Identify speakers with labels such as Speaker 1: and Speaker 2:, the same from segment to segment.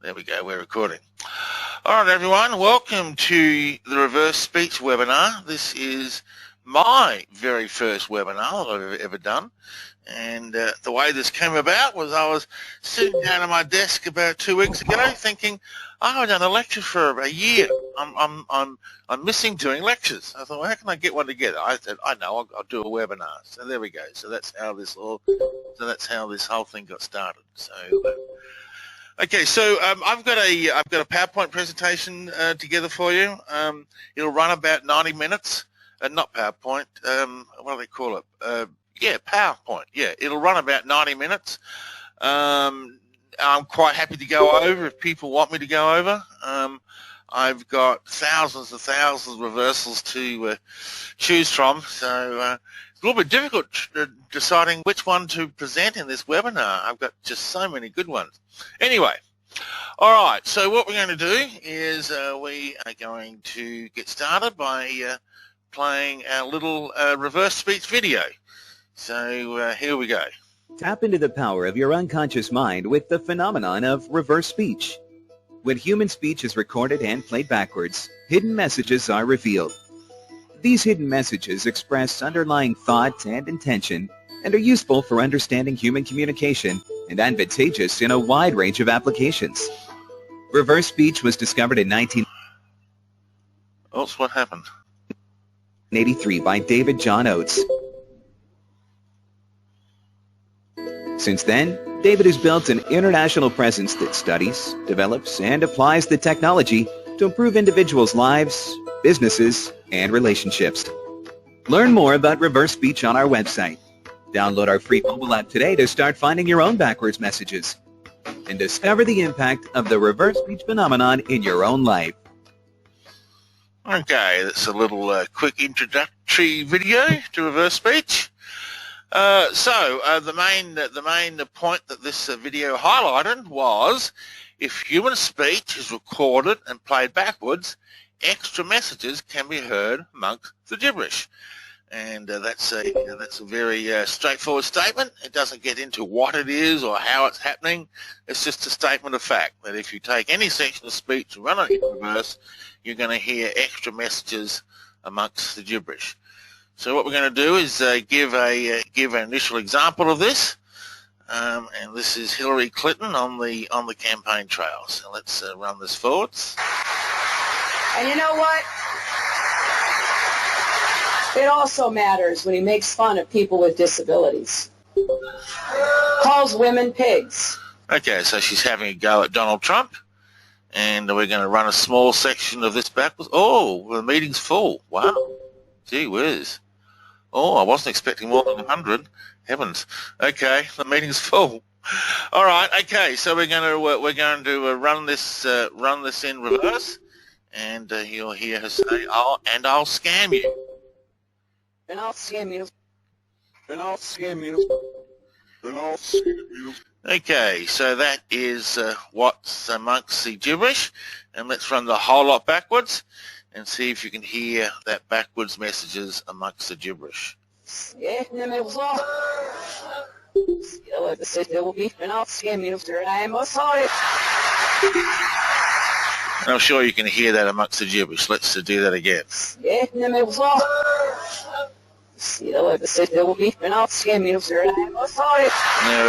Speaker 1: There we go, we're recording. All right, everyone, welcome to the Reverse Speech webinar. This is my very first webinar that I've ever done. And the way this came about was I was sitting down at my desk about 2 weeks ago thinking, I haven't done a lecture for a year. I'm missing doing lectures. I thought, well, how can I get one together? I said, I know, I'll do a webinar. So there we go. So that's how this whole thing got started. So okay, so I've got a PowerPoint presentation together for you. It'll run about 90 minutes. Not PowerPoint. What do they call it? Yeah, PowerPoint. Yeah, it'll run about 90 minutes. I'm quite happy to go over if people want me to go over. I've got thousands and thousands of reversals to choose from, so it's a little bit difficult deciding which one to present in this webinar. I've got just so many good ones. Anyway, all right, so what we're going to do is we are going to get started by playing our little reverse speech video. So here we go.
Speaker 2: Tap into the power of your unconscious mind with the phenomenon of reverse speech. When human speech is recorded and played backwards, hidden messages are revealed. These hidden messages express underlying thought and intention and are useful for understanding human communication and advantageous in a wide range of applications. Reverse speech was discovered in
Speaker 1: 1983 what happened?
Speaker 2: By David John Oates. Since then, David has built an international presence that studies, develops, and applies the technology to improve individuals' lives, businesses, and relationships. Learn more about reverse speech on our website. Download our free mobile app today to start finding your own backwards messages. And discover the impact of the reverse speech phenomenon in your own life.
Speaker 1: Okay, that's a little quick introductory video to reverse speech. The main point that this video highlighted was if human speech is recorded and played backwards, extra messages can be heard amongst the gibberish. And that's a very straightforward statement. It doesn't get into what it is or how it's happening. It's just a statement of fact that if you take any section of speech and run it in reverse, you're going to hear extra messages amongst the gibberish. So what we're going to do is give an initial example of this, and this is Hillary Clinton on the campaign trail. So let's run this forwards.
Speaker 3: And you know what? It also matters when he makes fun of people with disabilities. Calls women pigs.
Speaker 1: Okay, so she's having a go at Donald Trump, and we're going to run a small section of this backwards. Oh, the meeting's full. Wow. Gee whiz. Oh, I wasn't expecting more than 100. Heavens. Okay, the meeting's full. All right. Okay, so we're going to run this in reverse, and you'll hear her say, "I'll scam you."
Speaker 3: And I'll scam you.
Speaker 4: And I'll scam you. And I'll scam you.
Speaker 1: Okay, so that is what's amongst the gibberish, and let's run the whole lot backwards and see if you can hear that backwards messages amongst the gibberish.
Speaker 3: And I'll scam you, sir. I am sorry.
Speaker 1: I'm sure you can hear that amongst the gibberish. Let's do that again.
Speaker 3: There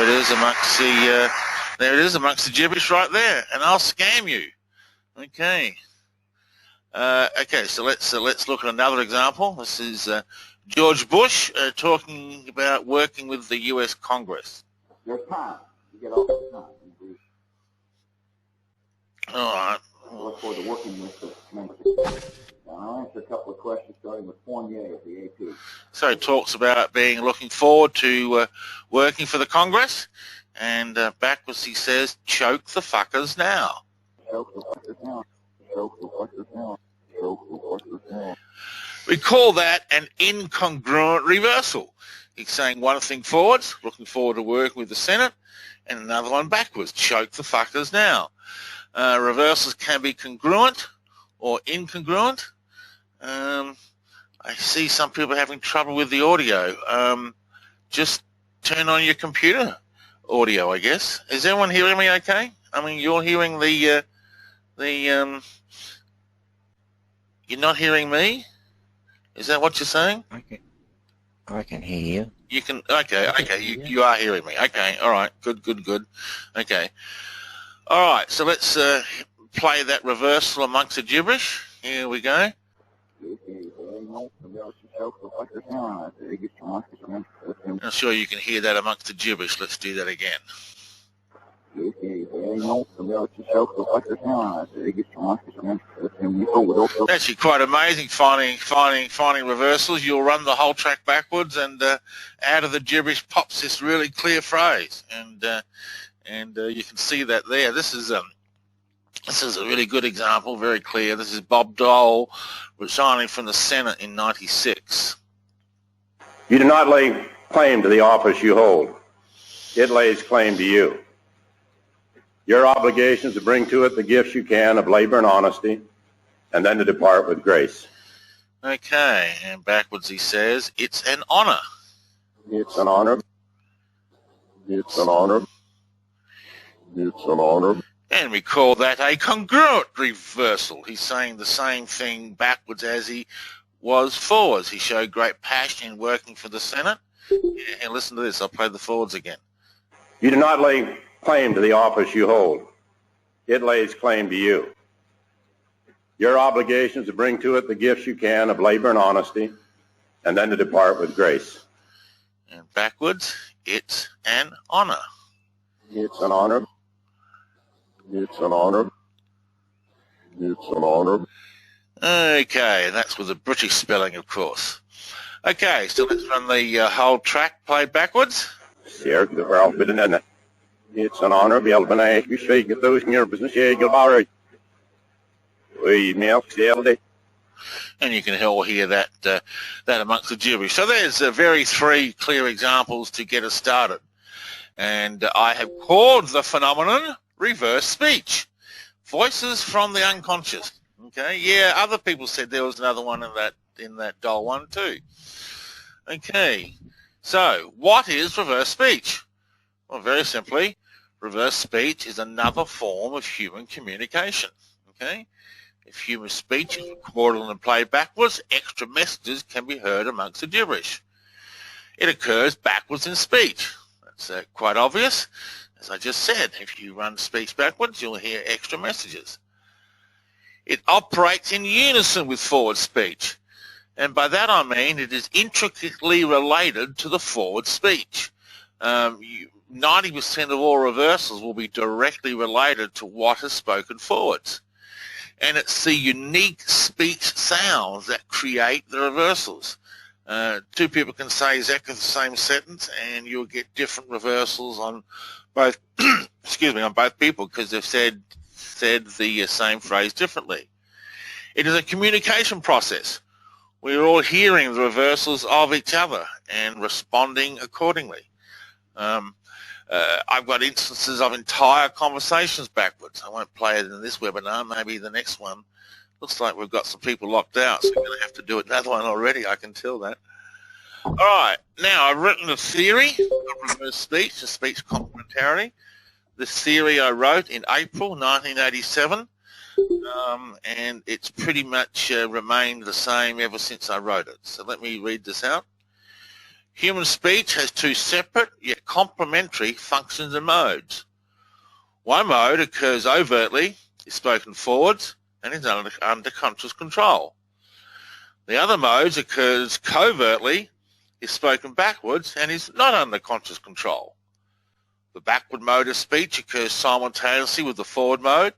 Speaker 1: it is amongst the gibberish right there, and I'll scam you. Okay. Okay, so let's look at another example. This is George Bush talking about working with the U.S. Congress.
Speaker 4: There's time. You get all the time.
Speaker 1: All right.
Speaker 4: I look forward to working with the members. I'll answer a couple of questions starting with Fournier of the AP.
Speaker 1: So he talks about looking forward to working for the Congress, and backwards he says, "Choke the fuckers now."
Speaker 4: Choke the fuckers now. Choke the fuckers now. Choke the fuckers now.
Speaker 1: We call that an incongruent reversal. He's saying one thing forwards, looking forward to working with the Senate, and another one backwards, choke the fuckers now. Reversals can be congruent or incongruent. I see some people having trouble with the audio. Just turn on your computer audio, I guess. Is everyone hearing me okay? I mean, you're hearing you're not hearing me? Is that what you're saying?
Speaker 5: I can hear you.
Speaker 1: You can, okay, you are hearing me. Okay, all right, good. Okay. All right, so let's play that reversal amongst the gibberish. Here we go. I'm sure you can hear that amongst the gibberish. Let's do that again. Actually quite amazing finding reversals. You'll run the whole track backwards, and out of the gibberish pops this really clear phrase, and you can see that there. This is a really good example, very clear. This is Bob Dole resigning from the Senate in '96.
Speaker 6: You do not lay claim to the office you hold. It lays claim to you. Your obligation is to bring to it the gifts you can of labor and honesty, and then to depart with grace.
Speaker 1: Okay, and backwards he says, it's an honor.
Speaker 6: It's an honor. It's an honor. It's an honor.
Speaker 1: And we call that a congruent reversal. He's saying the same thing backwards as he was forwards. He showed great passion in working for the Senate. And listen to this, I'll play the forwards again.
Speaker 6: You do not lay claim to the office you hold. It lays claim to you. Your obligation is to bring to it the gifts you can of labor and honesty, and then to depart with grace.
Speaker 1: And backwards, it's an honor.
Speaker 6: It's an honor. It's an honor. It's an honor.
Speaker 1: Okay, that's with the British spelling, of course. Okay, so let's run the whole track played backwards.
Speaker 6: It's an honor to be able to ask you to get those in your business.
Speaker 1: And you can all hear that amongst the gibberish. So there's very three clear examples to get us started. And I have called the phenomenon reverse speech. Voices from the unconscious. Okay, yeah, other people said there was another one in that Dole one too. Okay, so what is reverse speech? Well, very simply, reverse speech is another form of human communication. Okay, if human speech is recorded and played backwards, extra messages can be heard amongst the gibberish. It occurs backwards in speech. That's quite obvious. As I just said, if you run speech backwards, you'll hear extra messages. It operates in unison with forward speech. And by that I mean it is intricately related to the forward speech. 90% of all reversals will be directly related to what is spoken forwards. And it's the unique speech sounds that create the reversals. Two people can say exactly the same sentence and you'll get different reversals on both on both people because they've said the same phrase differently. It is a communication process. We're all hearing the reversals of each other and responding accordingly. I've got instances of entire conversations backwards. I won't play it in this webinar, maybe the next one. Looks like we've got some people locked out, so we're going to have to do another one already, I can tell that. All right, now I've written a theory of reverse speech, the speech complementarity. This theory I wrote in April 1987, and it's pretty much remained the same ever since I wrote it. So let me read this out. Human speech has two separate yet complementary functions and modes. One mode occurs overtly, is spoken forwards, and is under conscious control. The other mode occurs covertly, is spoken backwards, and is not under conscious control. The backward mode of speech occurs simultaneously with the forward mode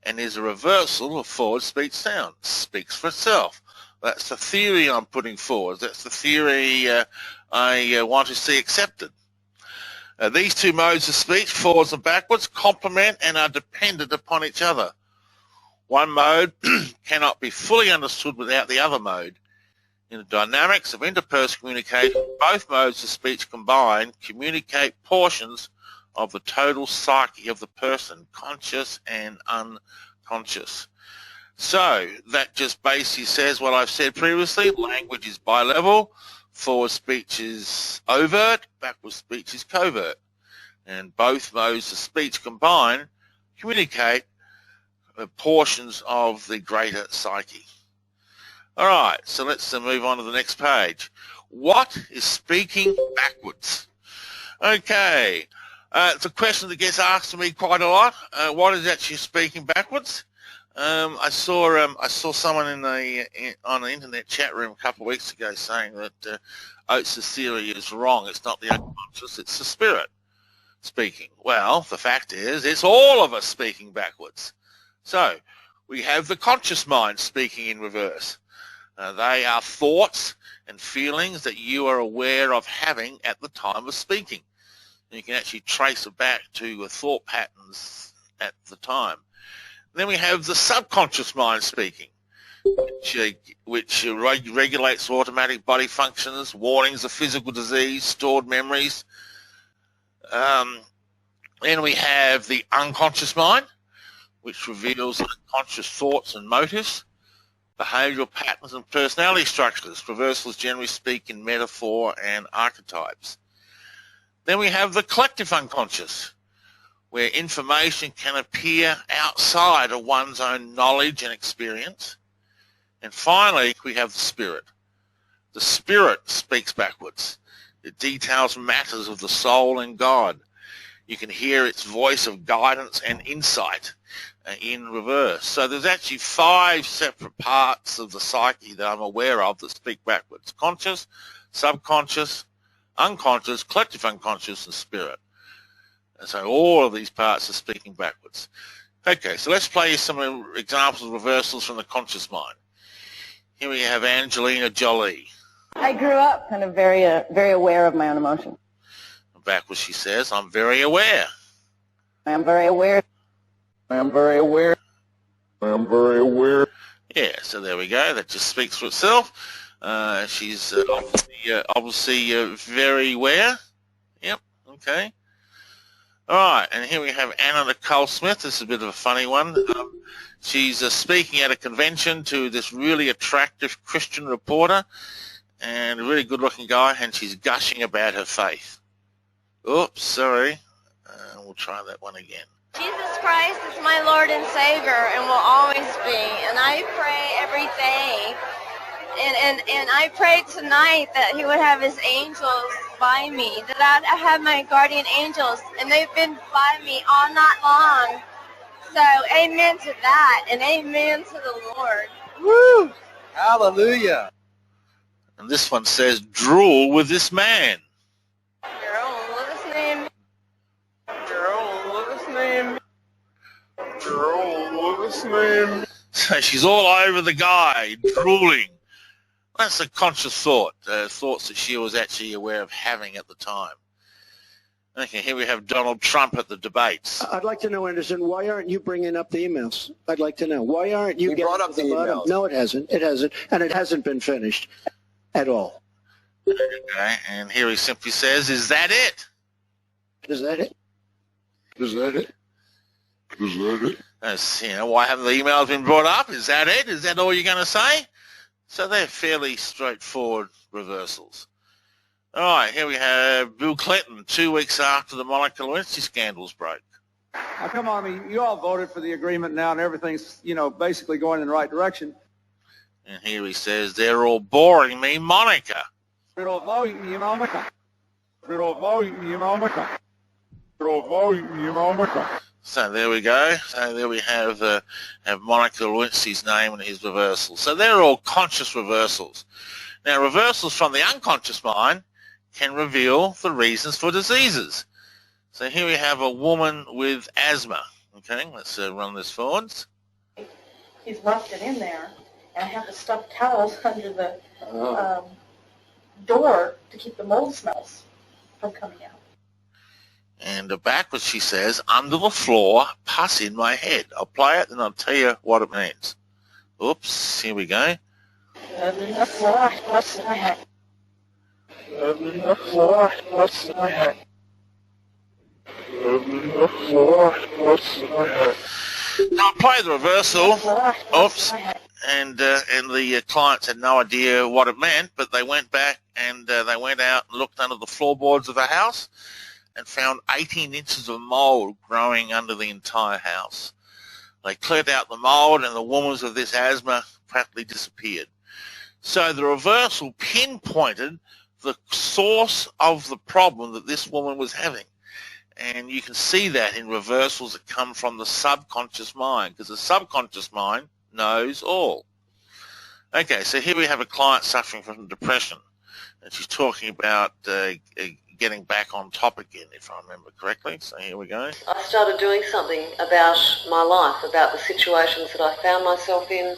Speaker 1: and is a reversal of forward speech sound. Speaks for itself. That's the theory I'm putting forward. That's the theory I want to see accepted. These two modes of speech, forwards and backwards, complement and are dependent upon each other. One mode cannot be fully understood without the other mode. In the dynamics of interpersonal communication, both modes of speech combined communicate portions of the total psyche of the person, conscious and unconscious. So that just basically says what I've said previously. Language is bilevel, forward speech is overt, backward speech is covert. And both modes of speech combined communicate portions of the greater psyche. All right, so let's move on to the next page. What is speaking backwards? Okay, it's a question that gets asked to me quite a lot. What is actually speaking backwards? I saw someone on the internet chat room a couple of weeks ago saying that Oates' theory is wrong. It's not the unconscious, it's the spirit speaking. Well, the fact is, it's all of us speaking backwards. So we have the conscious mind speaking in reverse. They are thoughts and feelings that you are aware of having at the time of speaking. And you can actually trace it back to thought patterns at the time. Then we have the subconscious mind speaking, which regulates automatic body functions, warnings of physical disease, stored memories. Then we have the unconscious mind, which reveals unconscious thoughts and motives, behavioral patterns and personality structures. Reversals generally speak in metaphor and archetypes. Then we have the collective unconscious, where information can appear outside of one's own knowledge and experience. And finally, we have the spirit. The spirit speaks backwards. It details matters of the soul and God. You can hear its voice of guidance and insight in reverse. So there's actually 5 separate parts of the psyche that I'm aware of that speak backwards. Conscious, subconscious, unconscious, collective unconscious, and spirit. And so all of these parts are speaking backwards. Okay, so let's play some examples of reversals from the conscious mind. Here we have Angelina Jolie.
Speaker 7: I grew up kind of very aware of my own emotions.
Speaker 1: Backwards she says, I'm very aware.
Speaker 7: I am very aware. I am very aware. I am very aware.
Speaker 1: Yeah, so there we go. That just speaks for itself. She's obviously very aware. Yep, okay. All right, and here we have Anna Nicole Smith. This is a bit of a funny one. She's speaking at a convention to this really attractive Christian reporter and a really good-looking guy, and she's gushing about her faith. Oops, sorry. We'll try that one again.
Speaker 8: Jesus Christ is my Lord and Savior and will always be. And I pray every day. And I pray tonight that he would have his angels by me, that I have my guardian angels, and they've been by me all night long. So amen to that, and amen to the Lord.
Speaker 9: Woo! Hallelujah.
Speaker 1: And this one says, drool with this man.
Speaker 8: Jerome, what is his name?
Speaker 9: Jerome, what is his name? Jerome, what is his name?
Speaker 1: So she's all over the guy, drooling. That's a conscious thought, thoughts that she was actually aware of having at the time. Okay, here we have Donald Trump at the debates.
Speaker 10: I'd like to know, Anderson, why aren't you bringing up the emails? I'd like to know. Why aren't you
Speaker 9: getting brought up the emails?
Speaker 10: No, it hasn't. It hasn't. And it hasn't been finished at all.
Speaker 1: Okay, and here he simply says, is that it?
Speaker 10: Is that it?
Speaker 9: Is that it? Is that it?
Speaker 1: That's, why haven't the emails been brought up? Is that it? Is that all you're going to say? So they're fairly straightforward reversals. All right, here we have Bill Clinton 2 weeks after the Monica Lewinsky scandals broke.
Speaker 11: Now, come on, I mean, you all voted for the agreement now and everything's, basically going in the right direction.
Speaker 1: And here he says, they're all boring me, Monica.
Speaker 11: They're all voting me, Monica. They're all voting me, Monica. They're all voting me, Monica.
Speaker 1: So there we go. So there we have Monica Lewinsky's name and his reversals. So they're all conscious reversals. Now, reversals from the unconscious mind can reveal the reasons for diseases. So here we have a woman with asthma. Okay, let's run this forwards.
Speaker 12: He's left it in there, and I have the stuffed towels under the door to keep the mold smells from coming out.
Speaker 1: And backwards she says, under the floor, pus in my head. I'll play it and I'll tell you what it means. Oops, here we go.
Speaker 12: Under the floor, pus in my head. Under the floor, pus in my head.
Speaker 9: Under the floor, pus in my head.
Speaker 1: Now I'll play the reversal. Oops. And the clients had no idea what it meant, but they went back and they went out and looked under the floorboards of the house. and found 18 inches of mold growing under the entire house. They cleared out the mold, and the woman's with this asthma practically disappeared. So the reversal pinpointed the source of the problem that this woman was having. And you can see that in reversals that come from the subconscious mind, because the subconscious mind knows all. Okay, so here we have a client suffering from depression, and she's talking about getting back on top again, if I remember correctly. So here we go.
Speaker 13: I started doing something about my life, about the situations that I found myself in.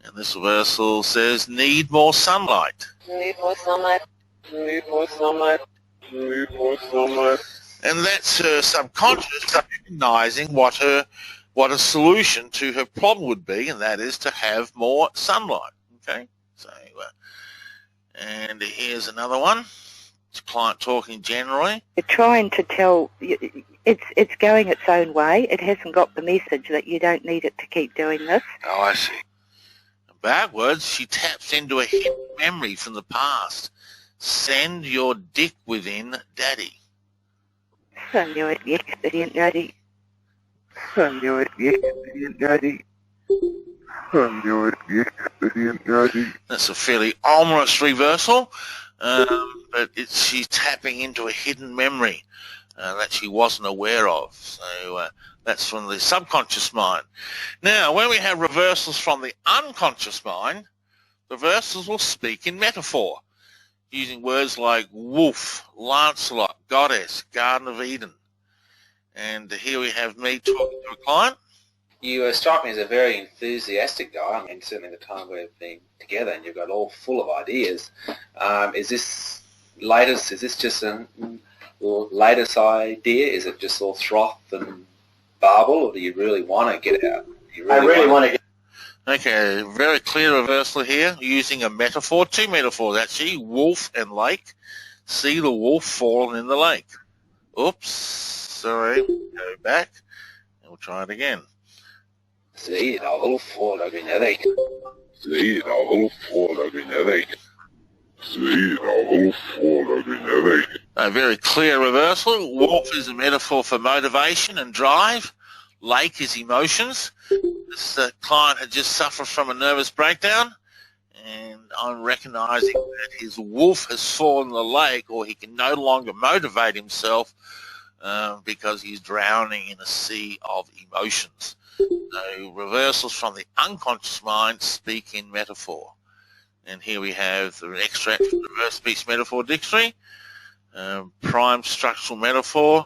Speaker 1: And this reversal says, need more sunlight.
Speaker 13: Need more sunlight. Need more sunlight. Need more sunlight.
Speaker 1: And that's her subconscious recognizing what a solution to her problem would be, and that is to have more sunlight. Okay, so and here's another one. It's a client talking generally.
Speaker 14: You're trying to tell it's going its own way. It hasn't got the message that you don't need it to keep doing this.
Speaker 1: Oh, I see. Backwards, she taps into a hidden memory from the past. Send your dick within, Daddy.
Speaker 14: Send your dick within, Daddy.
Speaker 11: Send your dick within, Daddy. Send your dick within, Daddy.
Speaker 1: That's a fairly ominous reversal, but she's tapping into a hidden memory that she wasn't aware of. So that's from the subconscious mind. Now, when we have reversals from the unconscious mind, reversals will speak in metaphor, using words like wolf, Lancelot, goddess, Garden of Eden. And here we have me talking to a client.
Speaker 15: You strike me as a very enthusiastic guy. I mean, certainly the time we've been together, and you've got all full of ideas. Is this latest? Is this just a latest idea? Is it just all froth and barble, or do you really want to get out?
Speaker 6: I really want to get.
Speaker 1: Okay, very clear reversal here, using a metaphor, two metaphors actually, wolf and lake. See the wolf fallen in the lake. Oops, sorry, go back, and we'll try it again.
Speaker 15: See the wolf fallen in the lake.
Speaker 11: See the wolf fallen in the lake. See the wolf fallen in the lake.
Speaker 1: A very clear reversal. Wolf is a metaphor for motivation and drive. Lake is emotions. This client had just suffered from a nervous breakdown, and I'm recognizing that his wolf has fallen in the lake, or he can no longer motivate himself because he's drowning in a sea of emotions. So reversals from the unconscious mind speak in metaphor. And here we have an extract from the Reverse Speech Metaphor Dictionary. Prime structural metaphor.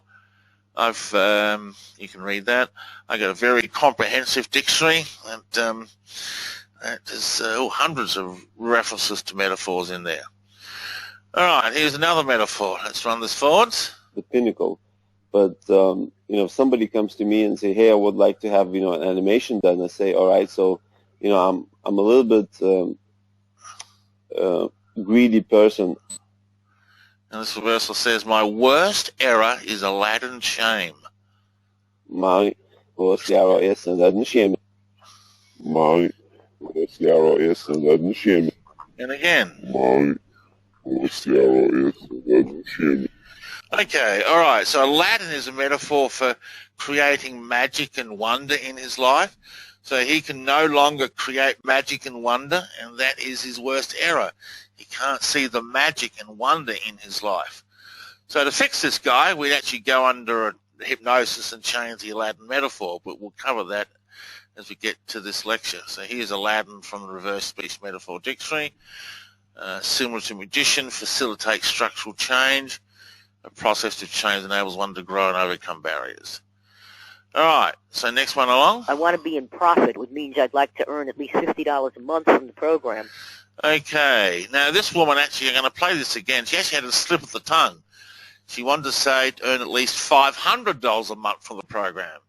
Speaker 1: You can read that. I got a very comprehensive dictionary, and there's hundreds of references to metaphors in there. All right, here's another metaphor. Let's run this forwards.
Speaker 16: The pinnacle. But if somebody comes to me and say, "Hey, I would like to have an animation done," I say, "All right, so I'm a little bit greedy person."
Speaker 1: And this reversal says, my worst error is Aladdin's shame.
Speaker 16: My worst error is Aladdin's shame.
Speaker 11: My worst error is Aladdin's shame.
Speaker 1: And again.
Speaker 11: My worst error is Aladdin's shame.
Speaker 1: Okay, all right. So Aladdin is a metaphor for creating magic and wonder in his life. So he can no longer create magic and wonder, and that is his worst error. He can't see the magic and wonder in his life. So to fix this guy, we'd actually go under hypnosis and change the Aladdin metaphor, but we'll cover that as we get to this lecture. So here's Aladdin from the Reverse Speech Metaphor Dictionary. Similar to magician, facilitates structural change. A process to change enables one to grow and overcome barriers. All right, so next one along.
Speaker 14: I want to be in profit, which means I'd like to earn at least $50 a month from the program.
Speaker 1: Okay, now this woman actually, I'm going to play this again. She actually had a slip of the tongue. She wanted to say to earn at least $500 a month from the program,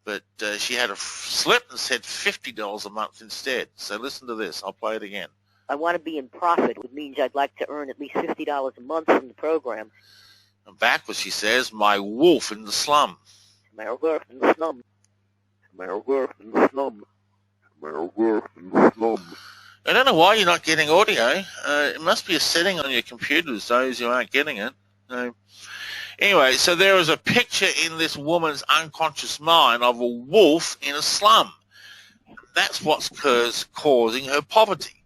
Speaker 1: but she had a slip and said $50 a month instead. So listen to this. I'll play it again.
Speaker 14: I want to be in profit, which means I'd like to earn at least $50 a month from the program.
Speaker 1: And backwards she says, my wolf in the slum.
Speaker 14: My wolf in the slum.
Speaker 11: My wolf in the slum. My wolf in the slum.
Speaker 1: I don't know why you're not getting audio. It must be a setting on your computers, those who aren't getting it. Anyway, so there was a picture in this woman's unconscious mind of a wolf in a slum. That's what's causing her poverty.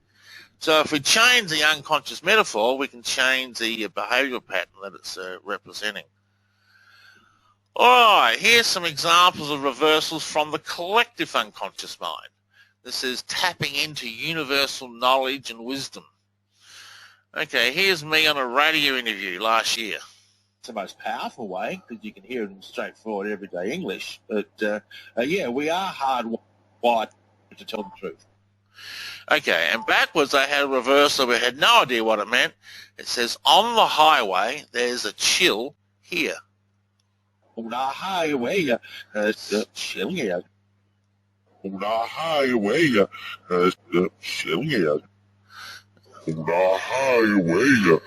Speaker 1: So if we change the unconscious metaphor, we can change the behavioural pattern that it's representing. All right, here's some examples of reversals from the collective unconscious mind. This is tapping into universal knowledge and wisdom. Okay, here's me on a radio interview last year. It's the most powerful way because you can hear it in straightforward everyday English. But, yeah, we are hardwired to tell the truth. Okay, and backwards I had a reversal. We had no idea what it meant. It says, on the highway, there's a chill here. On the highway, there's a chill here. On the highway, there's a chill here. On the highway,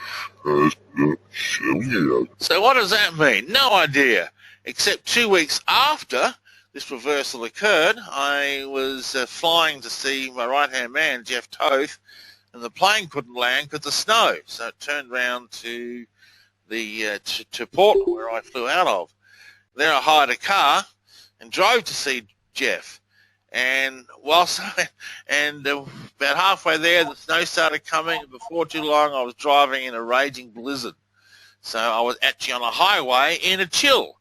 Speaker 1: there's a chill here. So what does that mean? No idea. Except 2 weeks after this reversal occurred, I was flying to see my right-hand man, Jeff Toth, and the plane couldn't land because of snow. So it turned round to the to Portland, where I flew out of. There I hired a car and drove to see Jeff. And about halfway there, the snow started coming, and before too long, I was driving in a raging blizzard. So I was actually on a highway in a chill.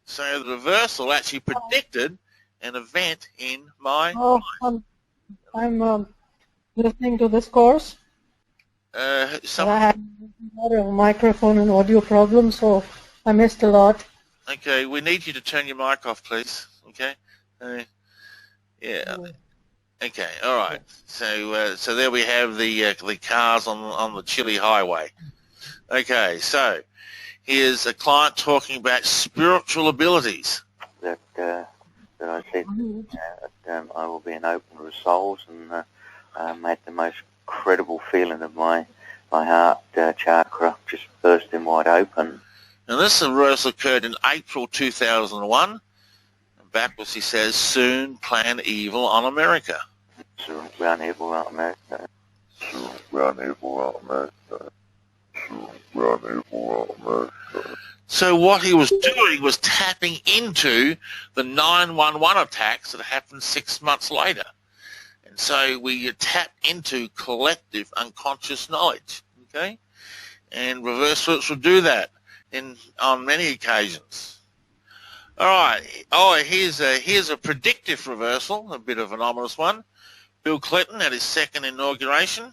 Speaker 1: So the reversal actually predicted an event in my life.
Speaker 17: I'm listening to this course. I had a microphone and audio problem, so I missed a lot.
Speaker 1: Okay, we need you to turn your mic off, please. Okay. Yeah. Okay. All right. So so there we have the cars on the chilly highway. Okay. So here's a client talking about spiritual abilities.
Speaker 18: That I said I will be an opener of souls, and made the most credible feeling of my heart chakra just bursting wide open.
Speaker 1: And this reversal occurred in April 2001. Backwards he says, soon plan evil on America.
Speaker 18: Soon plan evil on America. Soon plan evil on America. Soon plan evil on America.
Speaker 1: So what he was doing was tapping into the 9/11 attacks that happened 6 months later. And so we tap into collective unconscious knowledge, okay? And reversals will do that on many occasions. All right. Oh, here's a predictive reversal, a bit of an ominous one. Bill Clinton at his second inauguration.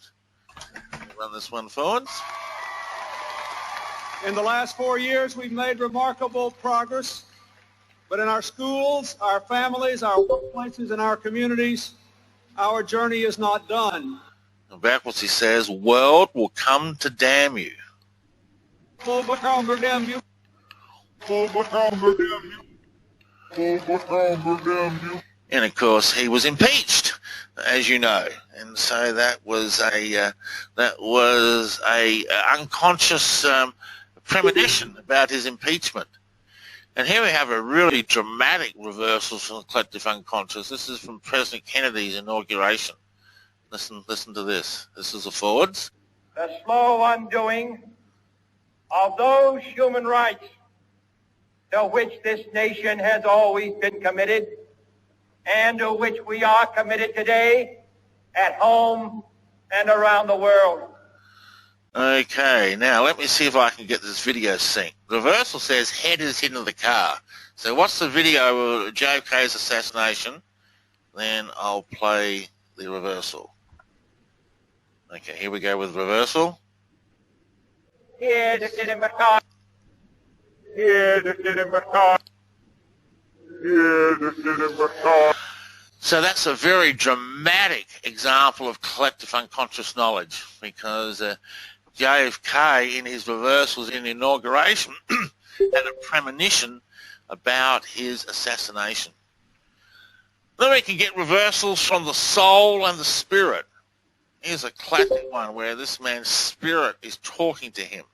Speaker 1: Run this one forwards.
Speaker 19: In the last 4 years, we've made remarkable progress, but in our schools, our families, our workplaces, and our communities, our journey is not done.
Speaker 1: And backwards he says, world will come to damn you.
Speaker 19: Will become to damn you. Will become to damn you.
Speaker 1: And of course, he was impeached, as you know, and so that was a unconscious premonition about his impeachment. And here we have a really dramatic reversal from the collective unconscious. This is from President Kennedy's inauguration. Listen to this. This is the forwards.
Speaker 20: The slow undoing of those human rights to which this nation has always been committed, and to which we are committed today at home and around the world.
Speaker 1: Okay, now let me see if I can get this video synced. The reversal says head is into the car. So what's the video of JFK's assassination? Then I'll play the reversal. Okay, here we go with reversal.
Speaker 20: Here to sit in my car. Here to sit in my car. Here to sit in my car.
Speaker 1: So that's a very dramatic example of collective unconscious knowledge, because JFK in his reversals in the inauguration had a premonition about his assassination. Then we can get reversals from the soul and the spirit. Here's a classic one where this man's spirit is talking to him.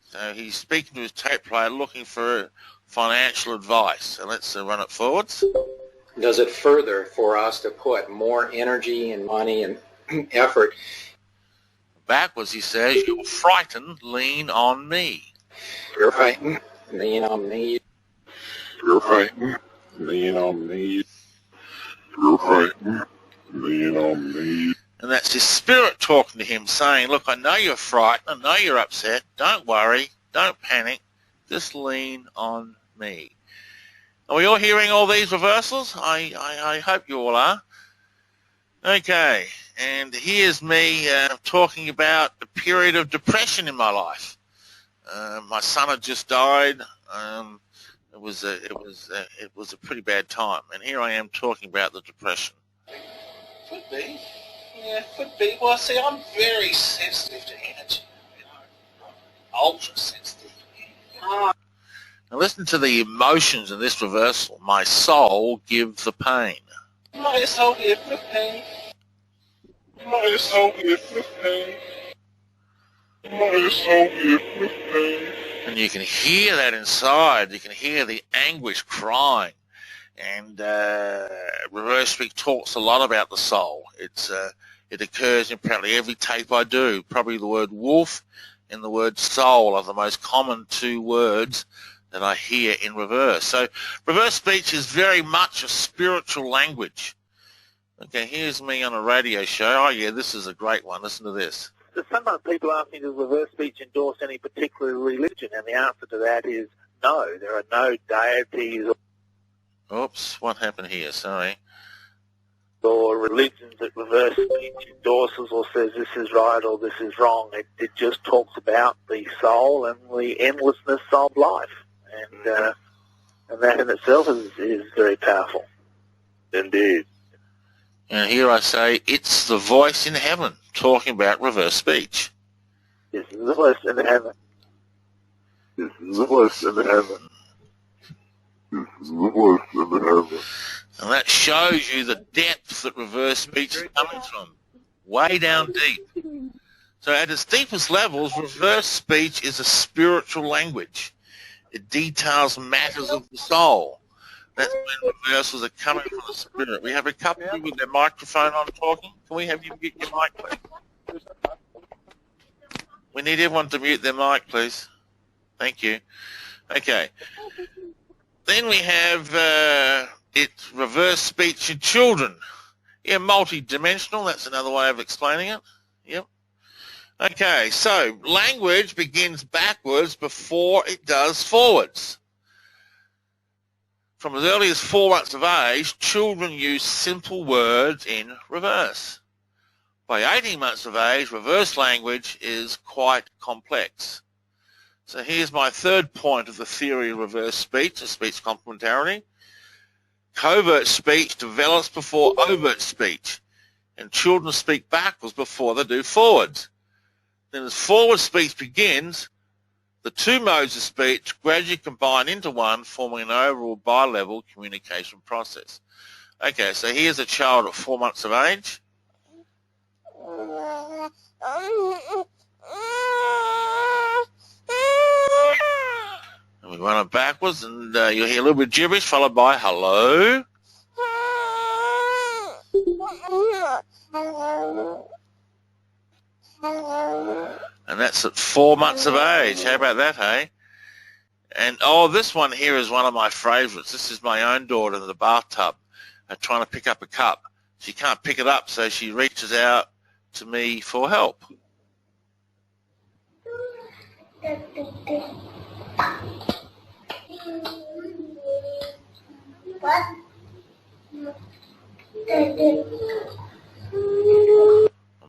Speaker 1: So he's speaking to his tape player looking for financial advice. So let's run it forwards.
Speaker 21: Does it further for us to put more energy and money and effort?
Speaker 1: Backwards he says, you're frightened, lean on me.
Speaker 21: You're fighting, lean on me.
Speaker 11: You're fighting, lean on me. You're fighting, lean on me.
Speaker 1: And that's his spirit talking to him, saying, look, I know you're frightened, I know you're upset, don't worry, don't panic, just lean on me. Are we all hearing all these reversals? I hope you all are. Okay, and here's me talking about a period of depression in my life. My son had just died. It was a pretty bad time, and here I am talking about the depression.
Speaker 21: Could be. Yeah, could be. Well, see, I'm very sensitive to energy. Ultra sensitive.
Speaker 1: Now listen to the emotions in this reversal. My soul gives the pain.
Speaker 21: My soul gives the pain.
Speaker 11: My soul gives the pain. My soul gives the pain.
Speaker 1: And you can hear that inside. You can hear the anguish crying. And reverse speak talks a lot about the soul. It occurs in practically every tape I do. Probably the word wolf and the word soul are the most common two words that I hear in reverse. So reverse speech is very much a spiritual language. Okay, here's me on a radio show. Oh yeah, this is a great one. Listen to this.
Speaker 2: Sometimes people ask me, does reverse speech endorse any particular religion? And the answer to that is no. There are no deities
Speaker 1: Oops, what happened here? Sorry.
Speaker 2: or religions that reverse speech endorses or says this is right or this is wrong. It just talks about the soul and the endlessness of life. And that in itself is very powerful.
Speaker 1: Indeed. And here I say, it's the voice in heaven talking about reverse speech.
Speaker 2: This is the voice in heaven.
Speaker 11: This is the voice in heaven. This is the voice in heaven.
Speaker 1: And that shows you the depth that reverse speech is coming from, way down deep. So at its deepest levels, reverse speech is a spiritual language. It details matters of the soul. That's when reversals are coming from the spirit. We have a couple with their microphone on talking. Can we have you mute your mic, please? We need everyone to mute their mic, please. Thank you. Okay. Then we have it's reverse speech in children. Yeah, multi-dimensional. That's another way of explaining it. Yep. Okay, so language begins backwards before it does forwards. From as early as 4 months of age, children use simple words in reverse. By 18 months of age, reverse language is quite complex. So here's my third point of the theory of reverse speech, the speech complementarity. Covert speech develops before overt speech, and children speak backwards before they do forwards. Then as forward speech begins, the two modes of speech gradually combine into one, forming an overall bi-level communication process. Okay, so here's a child at 4 months of age. And we run it backwards, and you'll hear a little bit of gibberish, followed by hello. And that's at 4 months of age. How about that, hey? And, oh, this one here is one of my favourites. This is my own daughter in the bathtub trying to pick up a cup. She can't pick it up, so she reaches out to me for help.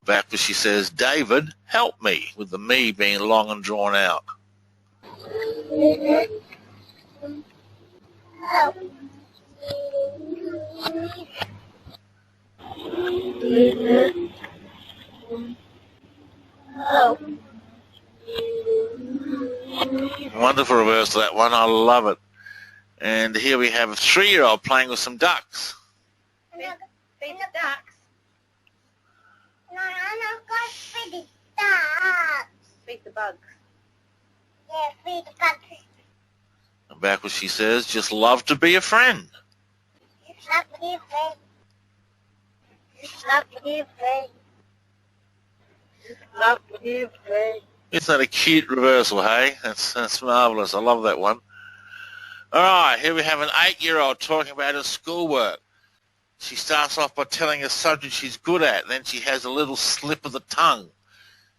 Speaker 1: Back where she says, David, help me, with the me being long and drawn out. Wonderful reversal, that one. I love it. And here we have a 3-year-old playing with some ducks.
Speaker 8: Feed the ducks. No, feed the ducks. Feed the bugs. Yeah, feed the bugs.
Speaker 1: And back where she says, just love to be a friend.
Speaker 8: Just love to be a friend. Just love to be a friend. Just love to be a friend.
Speaker 1: Isn't that a cute reversal, hey? That's marvellous. I love that one. All right, here we have an 8-year-old talking about her schoolwork. She starts off by telling a subject she's good at, then she has a little slip of the tongue.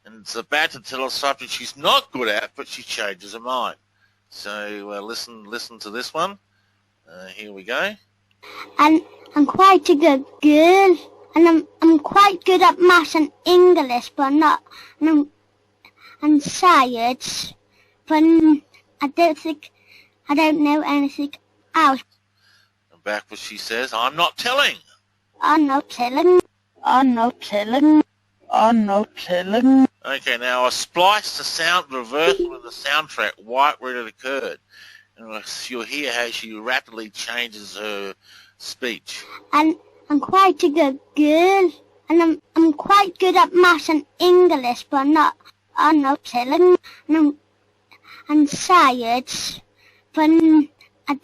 Speaker 1: And it's about to tell a subject she's not good at, but she changes her mind. So listen to this one. Here we go.
Speaker 3: And I'm quite a good girl, and I'm quite good at maths and English, but not and science. But I don't know anything else.
Speaker 1: And backwards she says, I'm not telling.
Speaker 3: I'm not telling. I'm not telling. I'm not telling.
Speaker 1: Okay, now I spliced the sound reversal in the soundtrack right where it occurred. And you'll hear how she rapidly changes her speech.
Speaker 3: And I'm quite a good girl, and I'm quite good at maths and English, but I'm not telling. And science, but I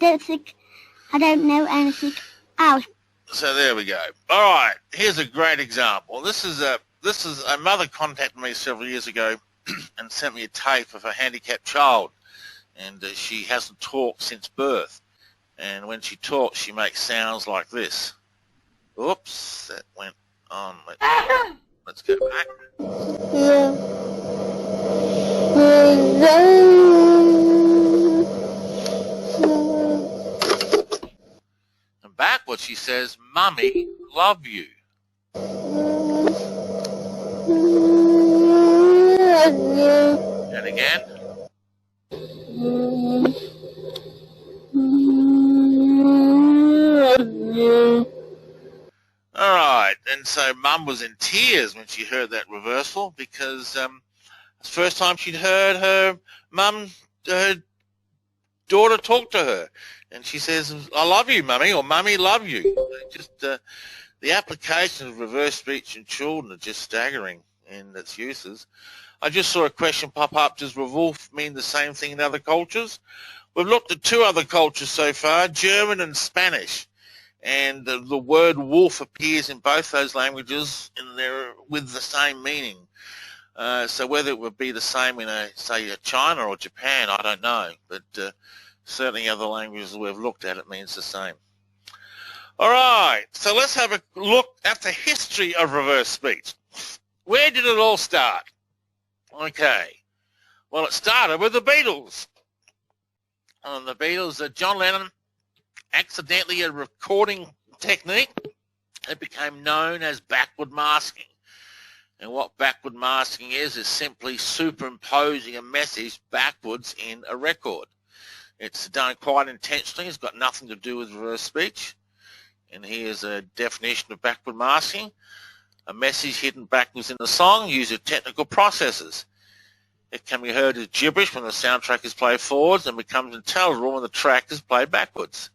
Speaker 3: don't know anything else.
Speaker 1: So there we go. All right, here's a great example. This is a mother contacted me several years ago and sent me a tape of a handicapped child, and she hasn't talked since birth. And when she talks, she makes sounds like this. Oops, that went on. Let's go back. And backwards she says, Mummy, love you. And again. All right, and so Mum was in tears when she heard that reversal because it's the first time she'd heard her daughter talk to her. And she says, I love you, Mummy, or Mummy, love you. Just the application of reverse speech in children are just staggering in its uses. I just saw a question pop up, does revolve mean the same thing in other cultures? We've looked at 2 other cultures so far, German and Spanish. And the word wolf appears in both those languages with the same meaning. So whether it would be the same in, say, China or Japan, I don't know. But certainly other languages we've looked at, it means the same. All right, so let's have a look at the history of reverse speech. Where did it all start? Okay, well, it started with the Beatles. And the Beatles, John Lennon, accidentally a recording technique, it became known as backward masking. And what backward masking is simply superimposing a message backwards in a record. It's done quite intentionally. It's got nothing to do with reverse speech. And here's a definition of backward masking. A message hidden backwards in the song uses technical processes. It can be heard as gibberish when the soundtrack is played forwards and becomes intelligible when the track is played backwards.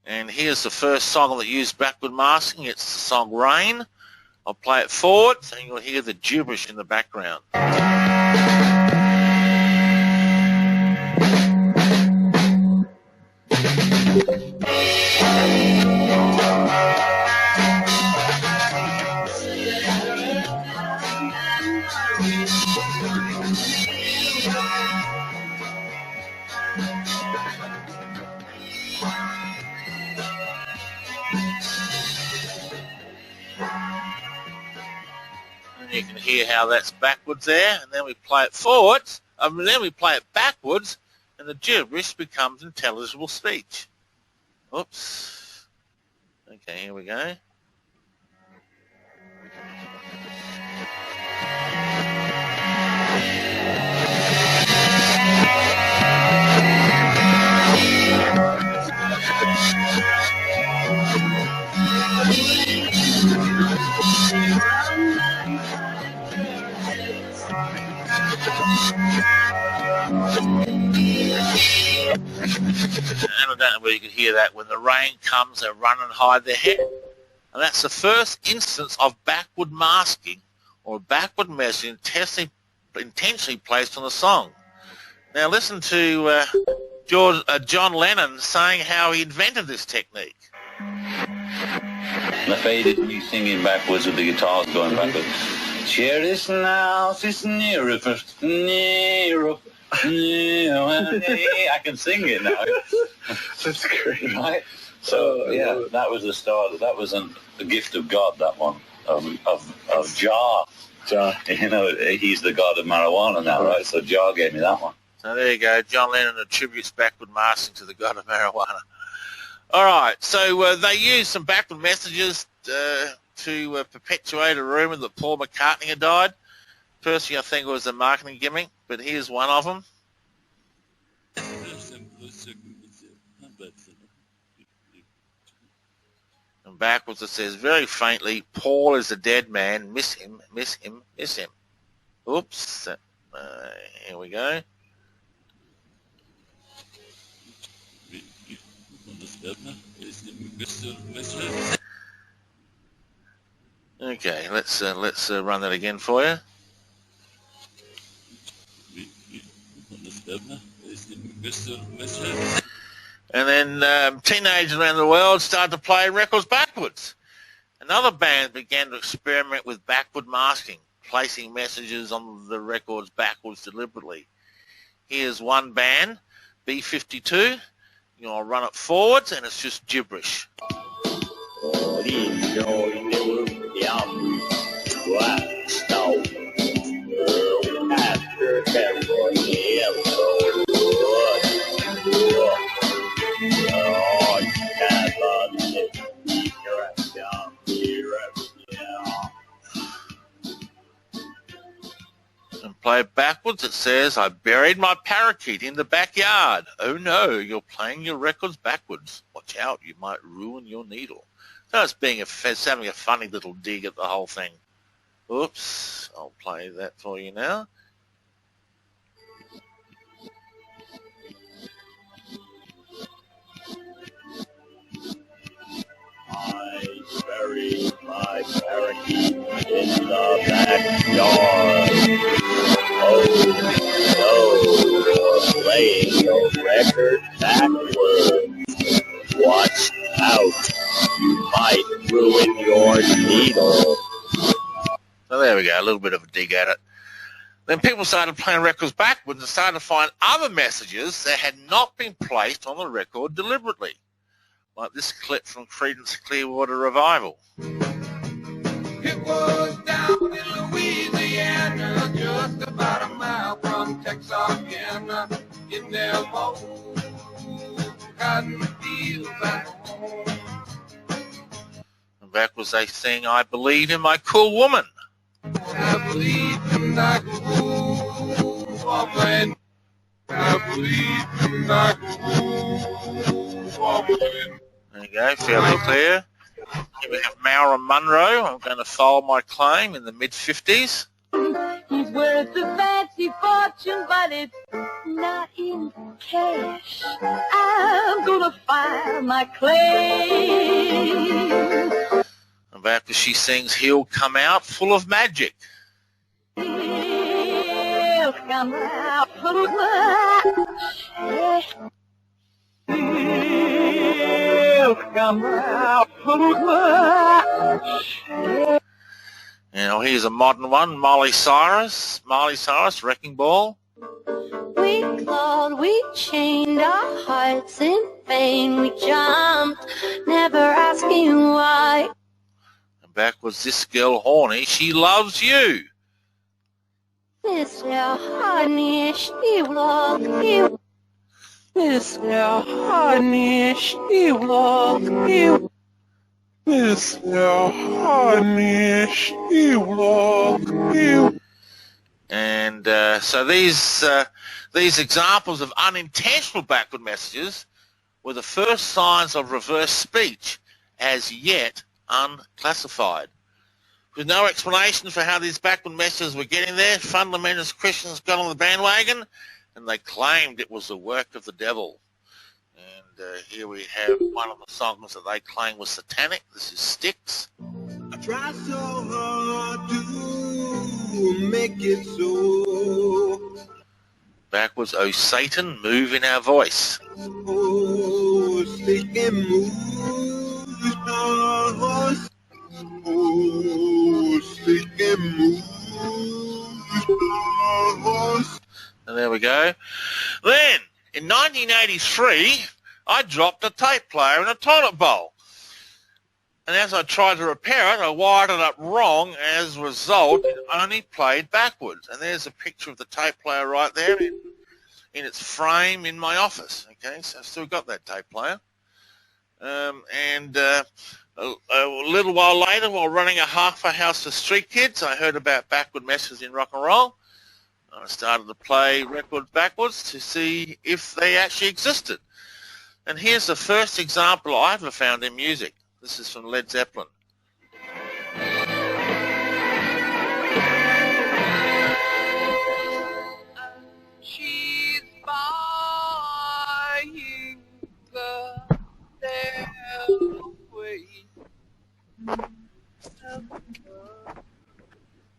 Speaker 1: And here's the first song that used backward masking. It's the song Rain. I'll play it forwards and you'll hear the gibberish in the background. You can hear how that's backwards there, and then we play it forwards, and then we play it backwards, and the gibberish becomes intelligible speech. Oops. Okay, here we go. And I don't know whether you can hear that. When the rain comes, they run and hide their head. And that's the first instance of backward masking or backward message intentionally placed on the song. Now listen to John Lennon saying how he invented this technique.
Speaker 22: The faded me singing backwards with the guitars going backwards.
Speaker 4: Cherish now, it's nearer, nearer. I can sing it now.
Speaker 22: That's great.
Speaker 4: Right? So, yeah, that was the start. That was a gift of God, that one, of Jah.
Speaker 22: Jah.
Speaker 4: You know, he's the god of marijuana now, right? So Jah gave me that one.
Speaker 1: So there you go. John Lennon attributes backward masking to the god of marijuana. All right. So they used some backward messages to perpetuate a rumour that Paul McCartney had died. Personally, I think it was a marketing gimmick, but here's one of them. And backwards it says very faintly, Paul is a dead man, miss him, miss him, miss him. Oops. Here we go. Okay, let's run that again for you. And then teenagers around the world started to play records backwards. Another band began to experiment with backward masking, placing messages on the records backwards deliberately. Here's one band, B-52. You know, I'll run it forwards, and it's just gibberish. And play backwards, it says, I buried my parakeet in the backyard. Oh no, you're playing your records backwards. Watch out, you might ruin your needle. So it's having a funny little dig at the whole thing. Oops, I'll play that for you now.
Speaker 23: I buried my parakeet in the backyard. Oh no, you're playing your record backwards. Watch out, you might ruin your needle.
Speaker 1: So there we go, a little bit of a dig at it. Then people started playing records backwards and started to find other messages that had not been placed on the record deliberately. Like this clip from Creedence Clearwater Revival.
Speaker 24: It was down in Louisiana, just about a mile from Texarkana, in their old cotton fields at home.
Speaker 1: And backwards they sing, I believe in my cool woman.
Speaker 24: I believe in my cool woman. I believe in my cool woman.
Speaker 1: There you go, fairly clear. Here we have Maura Monroe. I'm going to file my claim in the mid-50s.
Speaker 25: He's worth a fancy fortune, but it's not in cash. I'm going to file my claim.
Speaker 1: And after she sings, he'll come out full of magic.
Speaker 25: He'll come out full of magic. He'll come out full of magic.
Speaker 1: Now here's a modern one, Miley Cyrus, Wrecking Ball.
Speaker 25: We clawed, we chained our hearts in vain. We jumped, never asking why.
Speaker 1: And back was this girl horny, she loves you.
Speaker 25: This honey, she loves you. This honey, she loves you. This honey, she loves you.
Speaker 1: And so these examples of unintentional backward messages were the first signs of reverse speech, as yet unclassified. With no explanation for how these backward messages were getting there, fundamentalist Christians got on the bandwagon and they claimed it was the work of the devil. And here we have one of the songs that they claim was satanic. This is Styx.
Speaker 24: I try so hard to make it so.
Speaker 1: Backwards, oh Satan, move in our voice.
Speaker 24: Oh, Satan, move in our voice. Oh, Satan, move
Speaker 1: go. Then, in 1983, I dropped a tape player in a toilet bowl. And as I tried to repair it, I wired it up wrong. As a result, it only played backwards. And there's a picture of the tape player right there in its frame in my office. Okay, so I've still got that tape player. A little while later, while running a halfway house for street kids, I heard about backward messages in rock and roll. I started to play records backwards to see if they actually existed. And here's the first example I ever found in music. This is from Led Zeppelin.
Speaker 25: She's buying the stairway.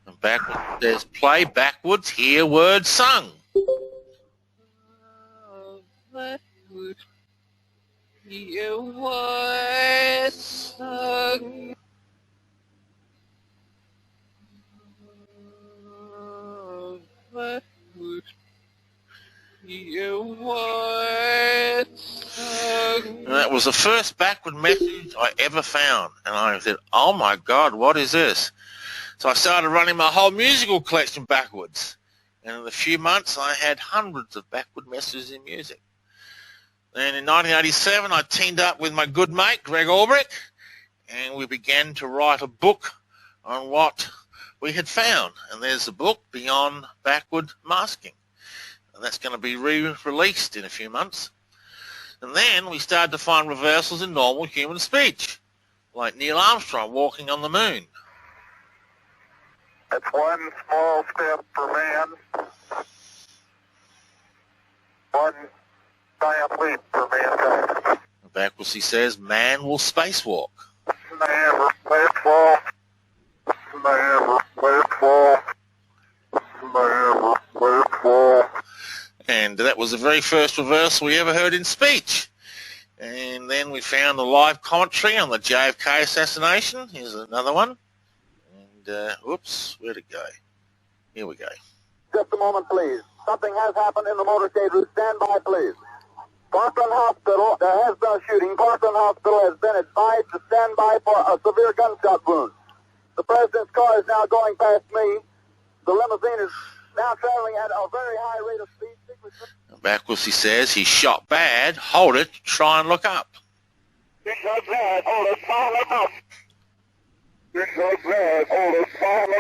Speaker 1: And backwards, there's play backwards, hear words sung.
Speaker 25: Hear words sung. Hear words sung.
Speaker 1: And that was the first backward message I ever found. And I said, oh my God, what is this? So I started running my whole musical collection backwards. And in a few months, I had hundreds of backward messages in music. Then in 1987, I teamed up with my good mate, Greg Albrecht, and we began to write a book on what we had found. And there's the book, Beyond Backward Masking. And that's going to be re-released in a few months. And then we started to find reversals in normal human speech, like Neil Armstrong walking on the moon.
Speaker 2: It's one small step for man, one giant leap for mankind.
Speaker 1: Backwards he says, man will spacewalk.
Speaker 2: Man will spacewalk. Man will spacewalk. Man will spacewalk.
Speaker 1: And that was the very first reversal we ever heard in speech. And then we found the live commentary on the JFK assassination. Here's another one. And, whoops, where'd it go? Here we go.
Speaker 2: Just a moment, please. Something has happened in the motorcade route. Stand by, please. Parkland Hospital, there has been a shooting. Parkland Hospital has been advised to stand by for a severe gunshot wound. The president's car is now going past me. The limousine is now traveling at a very high rate of speed.
Speaker 1: Backwards he says, he shot bad. Hold it. Try and look up.
Speaker 2: He shot bad. Hold it. Try and look up. He shot bad. Hold it. Try and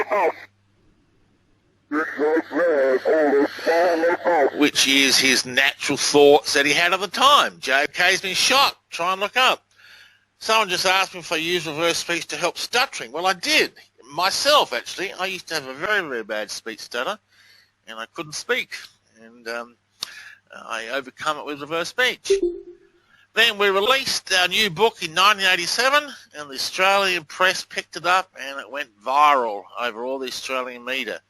Speaker 2: look up.
Speaker 1: Which is his natural thoughts that he had at the time. JFK's been shot. Try and look up. Someone just asked me if I use reverse speech to help stuttering. Well, I did. Myself, actually. I used to have a very, very bad speech stutter, and I couldn't speak. And I overcome it with reverse speech. Then we released our new book in 1987, and the Australian press picked it up, and it went viral over all the Australian media.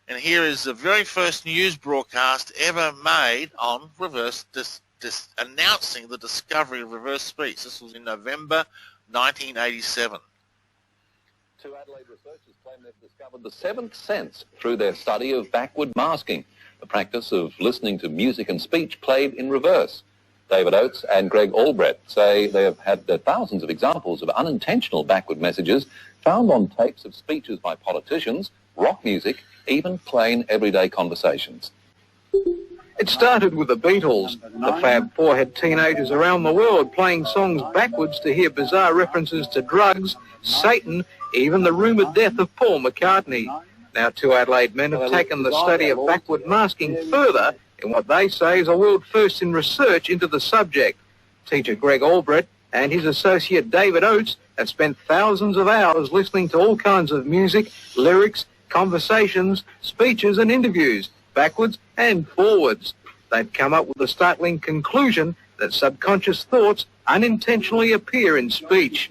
Speaker 1: And here is the very first news broadcast ever made on reverse, announcing the discovery of reverse speech. This was in November 1987.
Speaker 5: Two Adelaide researchers claim they've discovered the seventh sense through their study of backward masking, the practice of listening to music and speech played in reverse. David Oates and Greg Albrecht say they have had thousands of examples of unintentional backward messages found on tapes of speeches by politicians, rock music, even plain everyday conversations.
Speaker 7: It started with the Beatles. The Fab Four had teenagers around the world playing songs backwards to hear bizarre references to drugs, Satan, even the rumoured death of Paul McCartney. Now two Adelaide men have taken the study of backward masking further in what they say is a world first in research into the subject. Teacher Greg Albrecht and his associate David Oates have spent thousands of hours listening to all kinds of music, lyrics, conversations, speeches and interviews, backwards and forwards. They've come up with the startling conclusion that subconscious thoughts unintentionally appear in speech.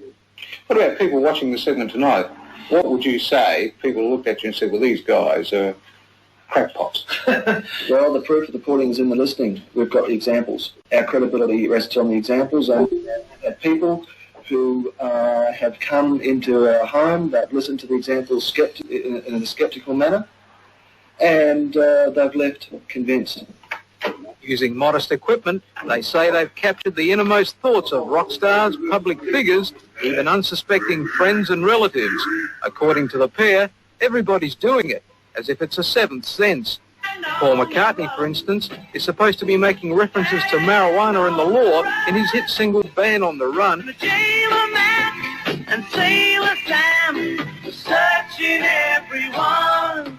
Speaker 9: What about people watching the segment tonight? What would you say if people looked at you and said, well, these guys are crackpots?
Speaker 10: Well, the proof of the pudding is in the listening. We've got the examples. Our credibility rests on the examples, and people who have come into our home that listen to the examples in a sceptical manner, and they've left convinced.
Speaker 7: Using modest equipment, they say they've captured the innermost thoughts of rock stars, public figures, even unsuspecting friends and relatives. According to the pair, everybody's doing it, as if it's a seventh sense. Paul McCartney, for instance, is supposed to be making references to marijuana in the law in his hit single Band on the Run.
Speaker 25: And Sailor Sam, searching everyone.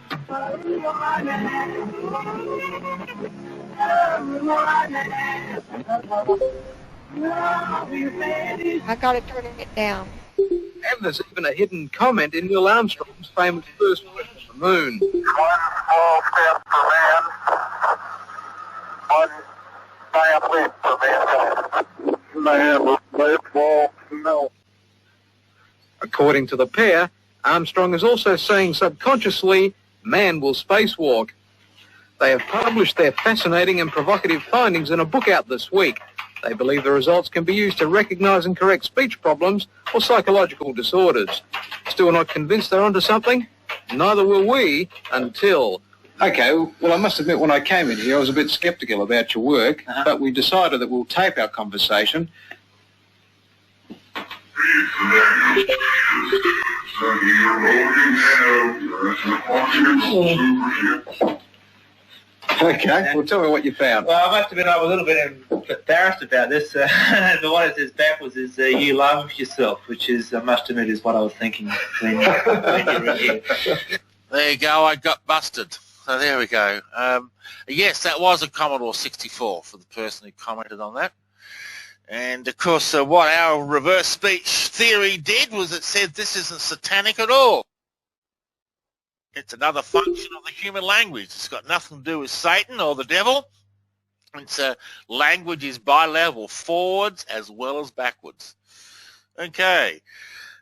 Speaker 14: I gotta turn it down.
Speaker 7: And there's even a hidden comment in Neil Armstrong's famous first trip to the moon.
Speaker 24: One small step for man, one giant leap for mankind.
Speaker 7: According to the pair, Armstrong is also saying subconsciously, man will spacewalk. They have published their fascinating and provocative findings in a book out this week. They believe the results can be used to recognise and correct speech problems or psychological disorders. Still not convinced they're onto something? Neither will we until...
Speaker 9: Okay, well, I must admit, when I came in here, I was a bit sceptical about your work, but we decided that we'll tape our conversation. Okay, well, tell me what you found.
Speaker 6: Well, I must admit I was a little bit embarrassed about this. The one that says backwards is you love yourself, which is, I must admit, is what I was thinking when you were here.
Speaker 1: There you go, I got busted. So there we go. Yes, that was a Commodore 64 for the person who commented on that. And, of course, what our reverse speech theory did was it said this isn't satanic at all. It's another function of the human language. It's got nothing to do with Satan or the devil. It's language is bilevel, forwards as well as backwards. Okay.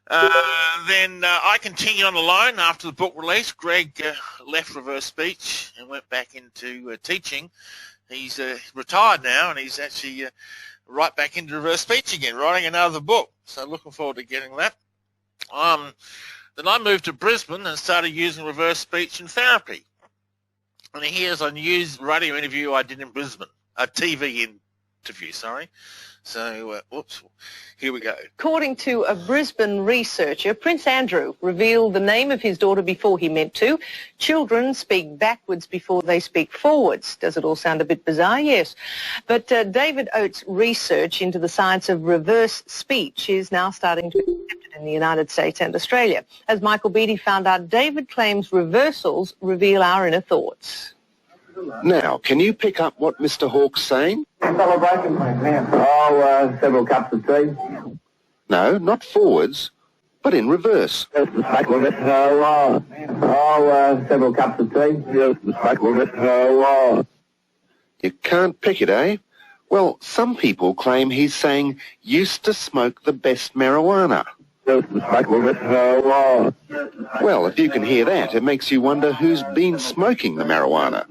Speaker 1: Then I continued on alone after the book release. Greg left reverse speech and went back into teaching. He's retired now, and he's actually right back into reverse speech again, writing another book. So looking forward to getting that. Then I moved to Brisbane and started using reverse speech in therapy. And here's a news radio interview I did in Brisbane, a TV interview, sorry. So, whoops, here we go.
Speaker 12: According to a Brisbane researcher, Prince Andrew revealed the name of his daughter before he meant to. Children speak backwards before they speak forwards. Does it all sound a bit bizarre? Yes. But David Oates' research into the science of reverse speech is now starting to be accepted in the United States and Australia. As Michael Beattie found out, David claims reversals reveal our inner thoughts.
Speaker 13: Now, can you pick up what Mr. Hawke's saying?
Speaker 24: Celebration, man. Oh, several cups of tea.
Speaker 13: No, not forwards, but in reverse.
Speaker 24: Several cups of tea.
Speaker 13: You can't pick it, eh? Well, some people claim he's saying, used to smoke the best marijuana. Well, if you can hear that, it makes you wonder who's been smoking the marijuana.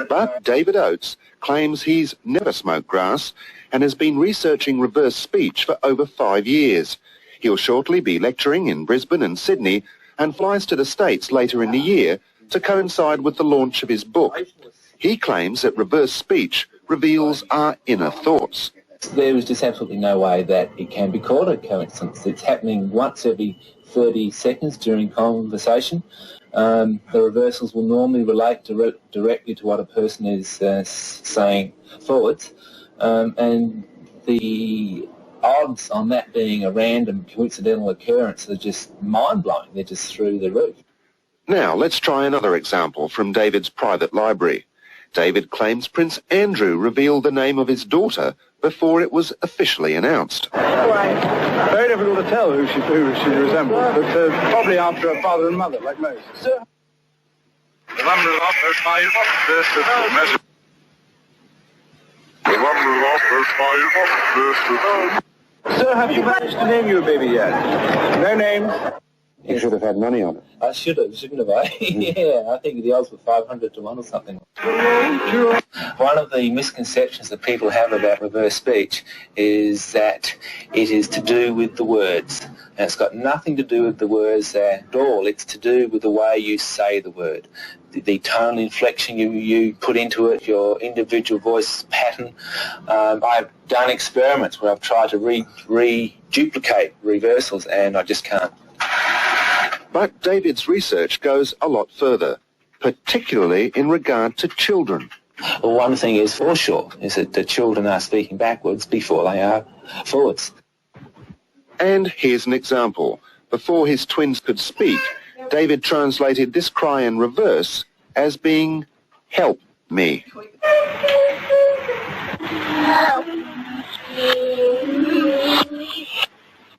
Speaker 13: But David Oates claims he's never smoked grass and has been researching reverse speech for over 5 years. He'll shortly be lecturing in Brisbane and Sydney and flies to the States later in the year to coincide with the launch of his book. He claims that reverse speech reveals our inner thoughts.
Speaker 15: There is just absolutely no way that it can be called a coincidence. It's happening once every 30 seconds during conversation. The reversals will normally relate directly to what a person is saying forwards, and the odds on that being a random coincidental occurrence are just mind-blowing. They're just through the roof.
Speaker 13: Now, let's try another example from David's private library. David claims Prince Andrew revealed the name of his daughter before it was officially announced.
Speaker 11: Very difficult to tell who she resembles, but probably after her father and mother, like most. Sir, have you managed to name your baby yet? No names.
Speaker 13: You should have had money on it.
Speaker 15: I should have, shouldn't have I? Yeah, I think the odds were 500 to 1 or something. One of the misconceptions that people have about reverse speech is that it is to do with the words. And it's got nothing to do with the words at all. It's to do with the way you say the word, the tonal inflection you put into it, your individual voice pattern. I've done experiments where I've tried to reduplicate reversals, and I just can't.
Speaker 13: But David's research goes a lot further, particularly in regard to children.
Speaker 15: Well, one thing is for sure, is that the children are speaking backwards before they are forwards.
Speaker 13: And here's an example. Before his twins could speak, David translated this cry in reverse as being, "Help me."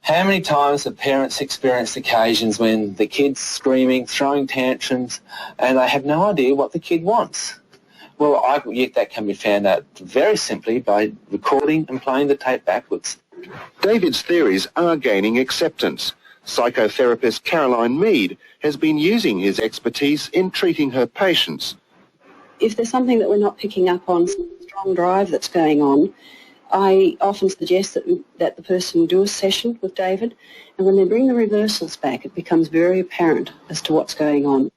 Speaker 15: How many times have parents experienced occasions when the kid's screaming, throwing tantrums, and they have no idea what the kid wants? Well, yet that can be found out very simply by recording and playing the tape backwards.
Speaker 13: David's theories are gaining acceptance. Psychotherapist Caroline Mead has been using his expertise in treating her patients.
Speaker 16: If there's something that we're not picking up on, some strong drive that's going on, I often suggest that the person do a session with David, and when they bring the reversals back, it becomes very apparent as to what's going on.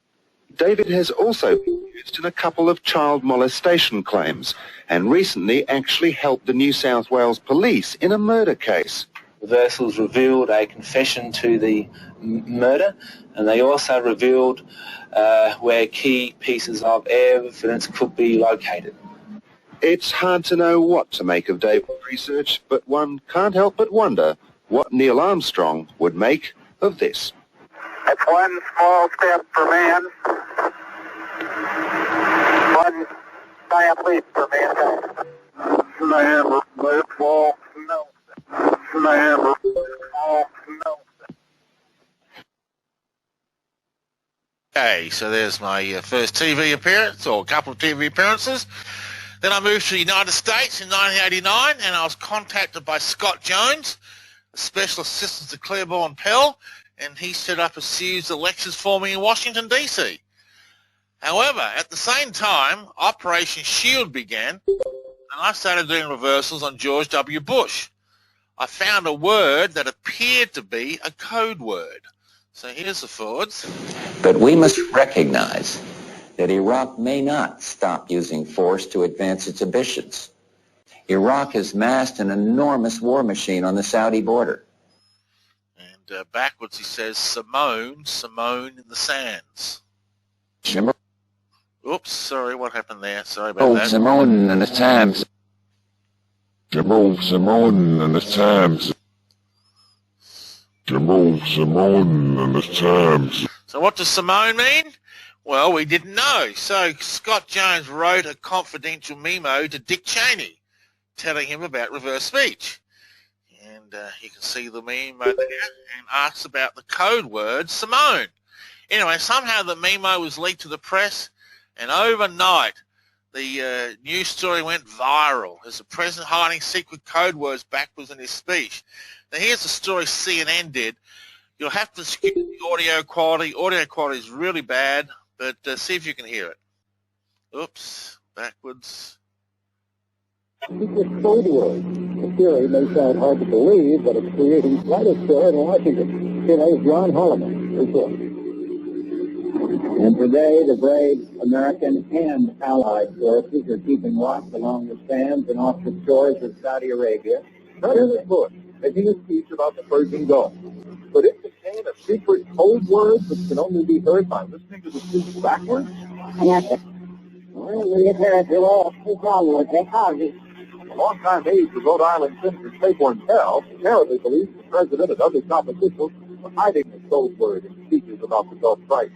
Speaker 13: David has also been used in a couple of child molestation claims, and recently actually helped the New South Wales police in a murder case.
Speaker 15: Reversals revealed a confession to the murder, and they also revealed where key pieces of evidence could be located.
Speaker 13: It's hard to know what to make of David's research, but one can't help but wonder what Neil Armstrong would make of this.
Speaker 2: It's one small step for man, one giant leap for mankind. Never fall, no. Never fall, no.
Speaker 1: Okay, so there's my first TV appearance, or a couple of TV appearances. Then I moved to the United States in 1989, and I was contacted by Scott Jones, a special assistant to Claiborne Pell, and he set up a series of lectures for me in Washington, D.C. However, at the same time, Operation SHIELD began, and I started doing reversals on George W. Bush. I found a word that appeared to be a code word. So here's the forwards.
Speaker 17: But we must recognize that Iraq may not stop using force to advance its ambitions. Iraq has massed an enormous war machine on the Saudi border.
Speaker 1: And backwards he says, Simone in the sands.
Speaker 17: Remember?
Speaker 1: Oops, sorry, what happened there? Sorry about that.
Speaker 17: Simone and the Thames.
Speaker 11: Simone and the Thames. Simone and the Thames.
Speaker 1: So what does Simone mean? Well, we didn't know. So Scott Jones wrote a confidential memo to Dick Cheney telling him about reverse speech. And you can see the memo there, and asks about the code word Simone. Anyway, somehow the memo was leaked to the press, and overnight the news story went viral as the president hiding secret code words backwards in his speech. Now here's the story CNN did. You'll have to skip the audio quality. Audio quality is really bad, but see if you can hear it. Oops, backwards.
Speaker 18: Secret code word. The theory may sound hard to believe, but it's creating quite a stir in Washington. Here is John Holliman report. And today, the brave American and Allied forces are keeping watch along the sands and off the shores of Saudi Arabia. President Bush making a speech about the Persian Gulf. Could it contain a secret code word which can only be heard by listening to the speech backwards?
Speaker 19: Yes. Well, we have heard the all wrong with the houses.
Speaker 18: A long-time aide to Rhode Island Senator Claiborne Pell apparently believes the president and other top officials are hiding the code word in speeches about the Gulf crisis.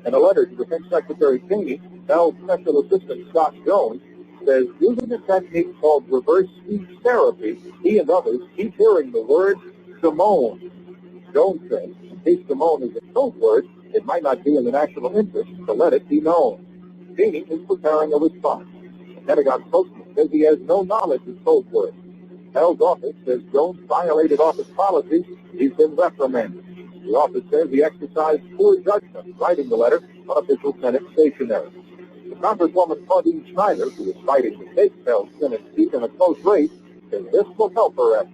Speaker 18: In a letter to Defense Secretary Cheney, Pell's special assistant Scott Jones says using a technique called reverse speech therapy, he and others keep hearing the word Simone. Jones says in case Simone is a code word, it might not be in the national interest to let it be known. Cheney is preparing a response. The Pentagon spokesman says he has no knowledge of code words. Pell's office says Jones violated office policies. He's been reprimanded. The office says he exercised poor judgment writing the letter on official Senate stationery. The Congresswoman Claudine Schneider, who is fighting to take Pell's Senate seat in a close race, says this will help her efforts.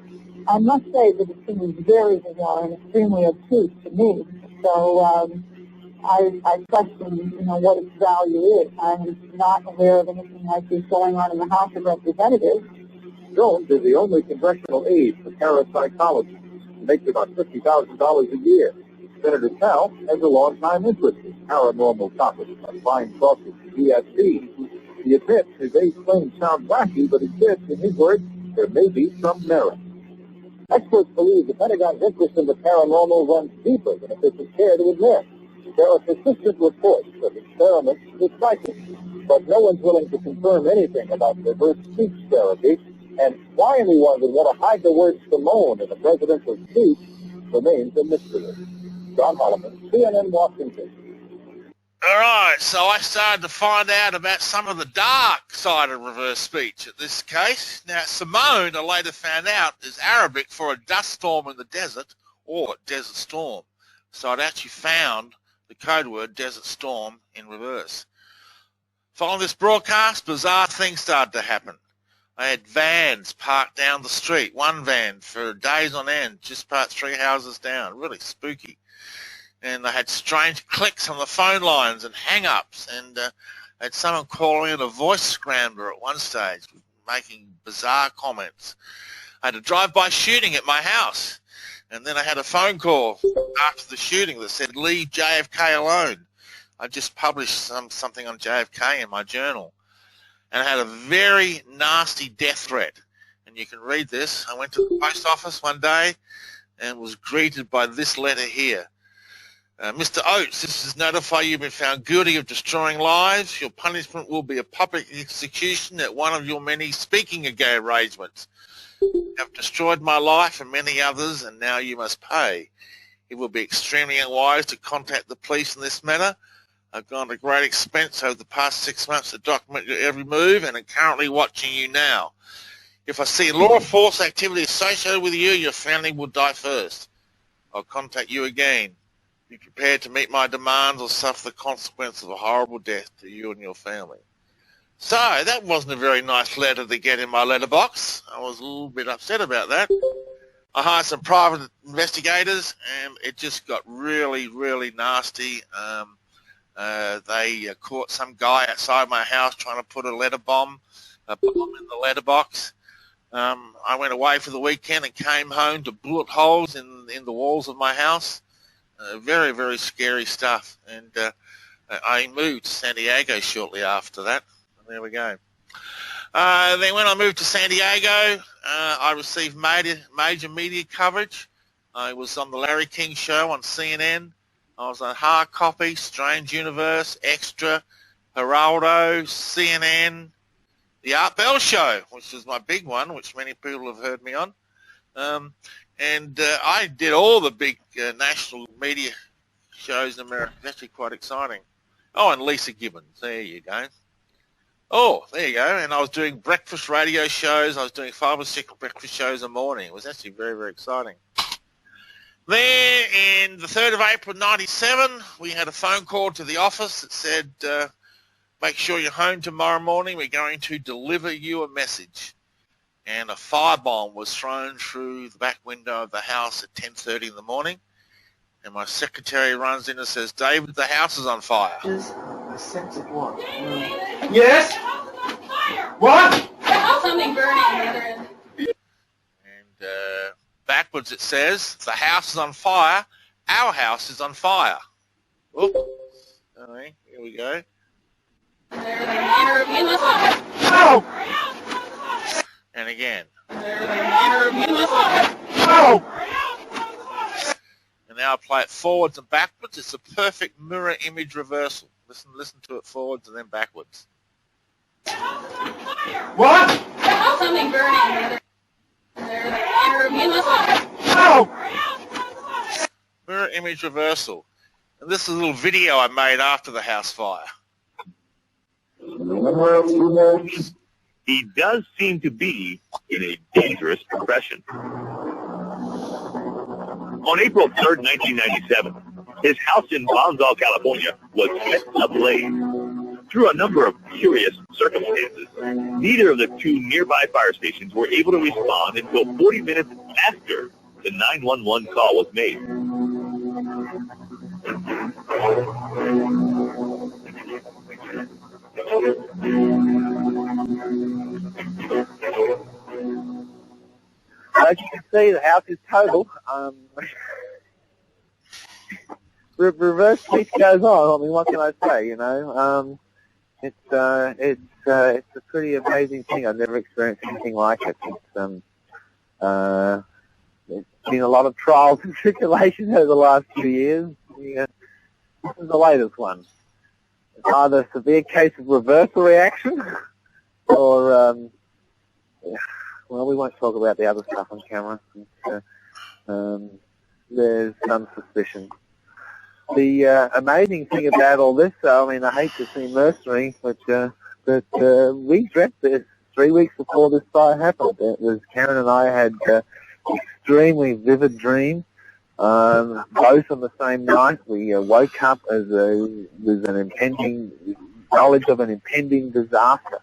Speaker 3: I must say that it seems very bizarre and extremely obtuse to me. So I question, what its value is. I'm not aware of anything like this going on in the House of Representatives.
Speaker 18: Jones is the only congressional aide for parapsychology. He makes about $50,000 a year. Senator Cal has a long-time interest in paranormal topics like flying saucers and DSP. He admits his aide claims sound wacky, but insists, in his words, there may be some merit. Experts believe the Pentagon's interest in the paranormal runs deeper than officials care to admit. There are persistent reports of experiments with psychics, but no one's willing to confirm anything about reverse speech therapy, and why anyone would want to hide the word Simone in a presidential speech remains a mystery. John Holloman, CNN, Washington.
Speaker 1: All right, so I started to find out about some of the dark side of reverse speech in this case. Now, Simone, I later found out, is Arabic for a dust storm in the desert or desert storm. So I'd actually found the code word desert storm in reverse. Following this broadcast, bizarre things started to happen. I had vans parked down the street, one van for days on end, just past 3 houses down, really spooky. And I had strange clicks on the phone lines and hang-ups, and I had someone calling in a voice scrambler at one stage, making bizarre comments. I had a drive-by shooting at my house, and then I had a phone call after the shooting that said, leave JFK alone. I just published something on JFK in my journal. And I had a very nasty death threat. And you can read this. I went to the post office one day and was greeted by this letter here. Mr. Oates, this is notify you've been found guilty of destroying lives. Your punishment will be a public execution at one of your many speaking engagements. You have destroyed my life and many others, and now you must pay. It will be extremely unwise to contact the police in this matter. I've gone to great expense over the past 6 months to document your every move, and am currently watching you now. If I see law enforcement activity associated with you, your family will die first. I'll contact you again. Be prepared to meet my demands or suffer the consequence of a horrible death to you and your family. So that wasn't a very nice letter to get in my letterbox. I was a little bit upset about that. I hired some private investigators, and it just got really, really nasty. They caught some guy outside my house trying to put a letter bomb in the letterbox. I went away for the weekend and came home to bullet holes in the walls of my house. Very, very scary stuff. And I moved to San Diego shortly after that. There we go. Then when I moved to San Diego, I received major media coverage. I was on the Larry King Show on CNN. I was on Hard Copy, Strange Universe, Extra, Geraldo, CNN, The Art Bell Show, which is my big one, which many people have heard me on. And I did all the big national media shows in America. It's actually quite exciting. Oh, and Lisa Gibbons. There you go. Oh, there you go. And I was doing breakfast radio shows. I was doing 5 or 6 breakfast shows a morning. It was actually very, very exciting. Then, in the 3rd of April 97, we had a phone call to the office that said, make sure you're home tomorrow morning. We're going to deliver you a message. And a firebomb was thrown through the back window of the house at 10:30 in the morning. And my secretary runs in and says, David, the house is on fire.
Speaker 8: A sense of what?
Speaker 11: Yes? What?
Speaker 8: Something burning on the other end.
Speaker 1: And backwards it says, the house is on fire. Our house is on fire. Oops. All right, here we go.
Speaker 11: Oh!
Speaker 1: And again.
Speaker 11: Oh!
Speaker 1: And now I play it forwards and backwards. It's a perfect mirror image reversal. Listen to it forwards and then backwards.
Speaker 11: What?
Speaker 8: Something burning.
Speaker 11: Oh!
Speaker 1: Mirror image reversal. And this is a little video I made after the house fire.
Speaker 20: He does seem to be in a dangerous profession. On April 3rd, 1997, his house in Bonsall, California was set ablaze. Through a number of curious circumstances, neither of the 2 nearby fire stations were able to respond until 40 minutes after the 911 call was made.
Speaker 2: As you can see, the house is total. Reverse speech goes on. I mean, what can I say? You know, it's a pretty amazing thing. I've never experienced anything like it. There's been a lot of trials and tribulations over the last few years. Yeah, this is the latest one. It's either a severe case of reversal reaction, or well, we won't talk about the other stuff on camera. There's some suspicion. The amazing thing about all this, I mean, I hate to seem mercenary, but we dreamt this 3 weeks before this fire happened. It was Karen and I had extremely vivid dreams, both on the same night. We woke up with an impending knowledge of an impending disaster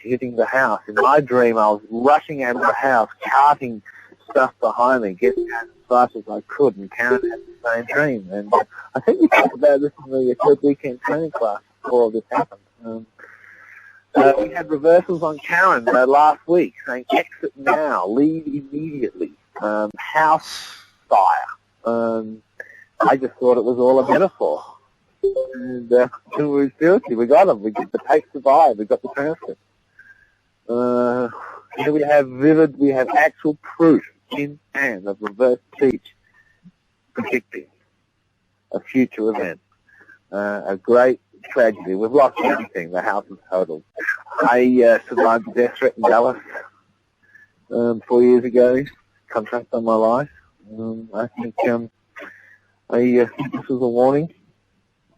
Speaker 2: hitting the house. In my dream, I was rushing out of the house, carting stuff behind me, getting out as fast as I could, and Karen had the same dream. And I think we talked about this in the third weekend training class before all this happened. We had reversals on Karen last week saying exit now, leave immediately, house fire. I just thought it was all a metaphor. And seriously, we got them. We got the tape survived. We got the transcript. Here we have actual proof in hand of reverse speech predicting a future event. A great tragedy. We've lost everything. The house is total. I survived a death threat in Dallas 4 years ago. Contract on my life. I think this was a warning.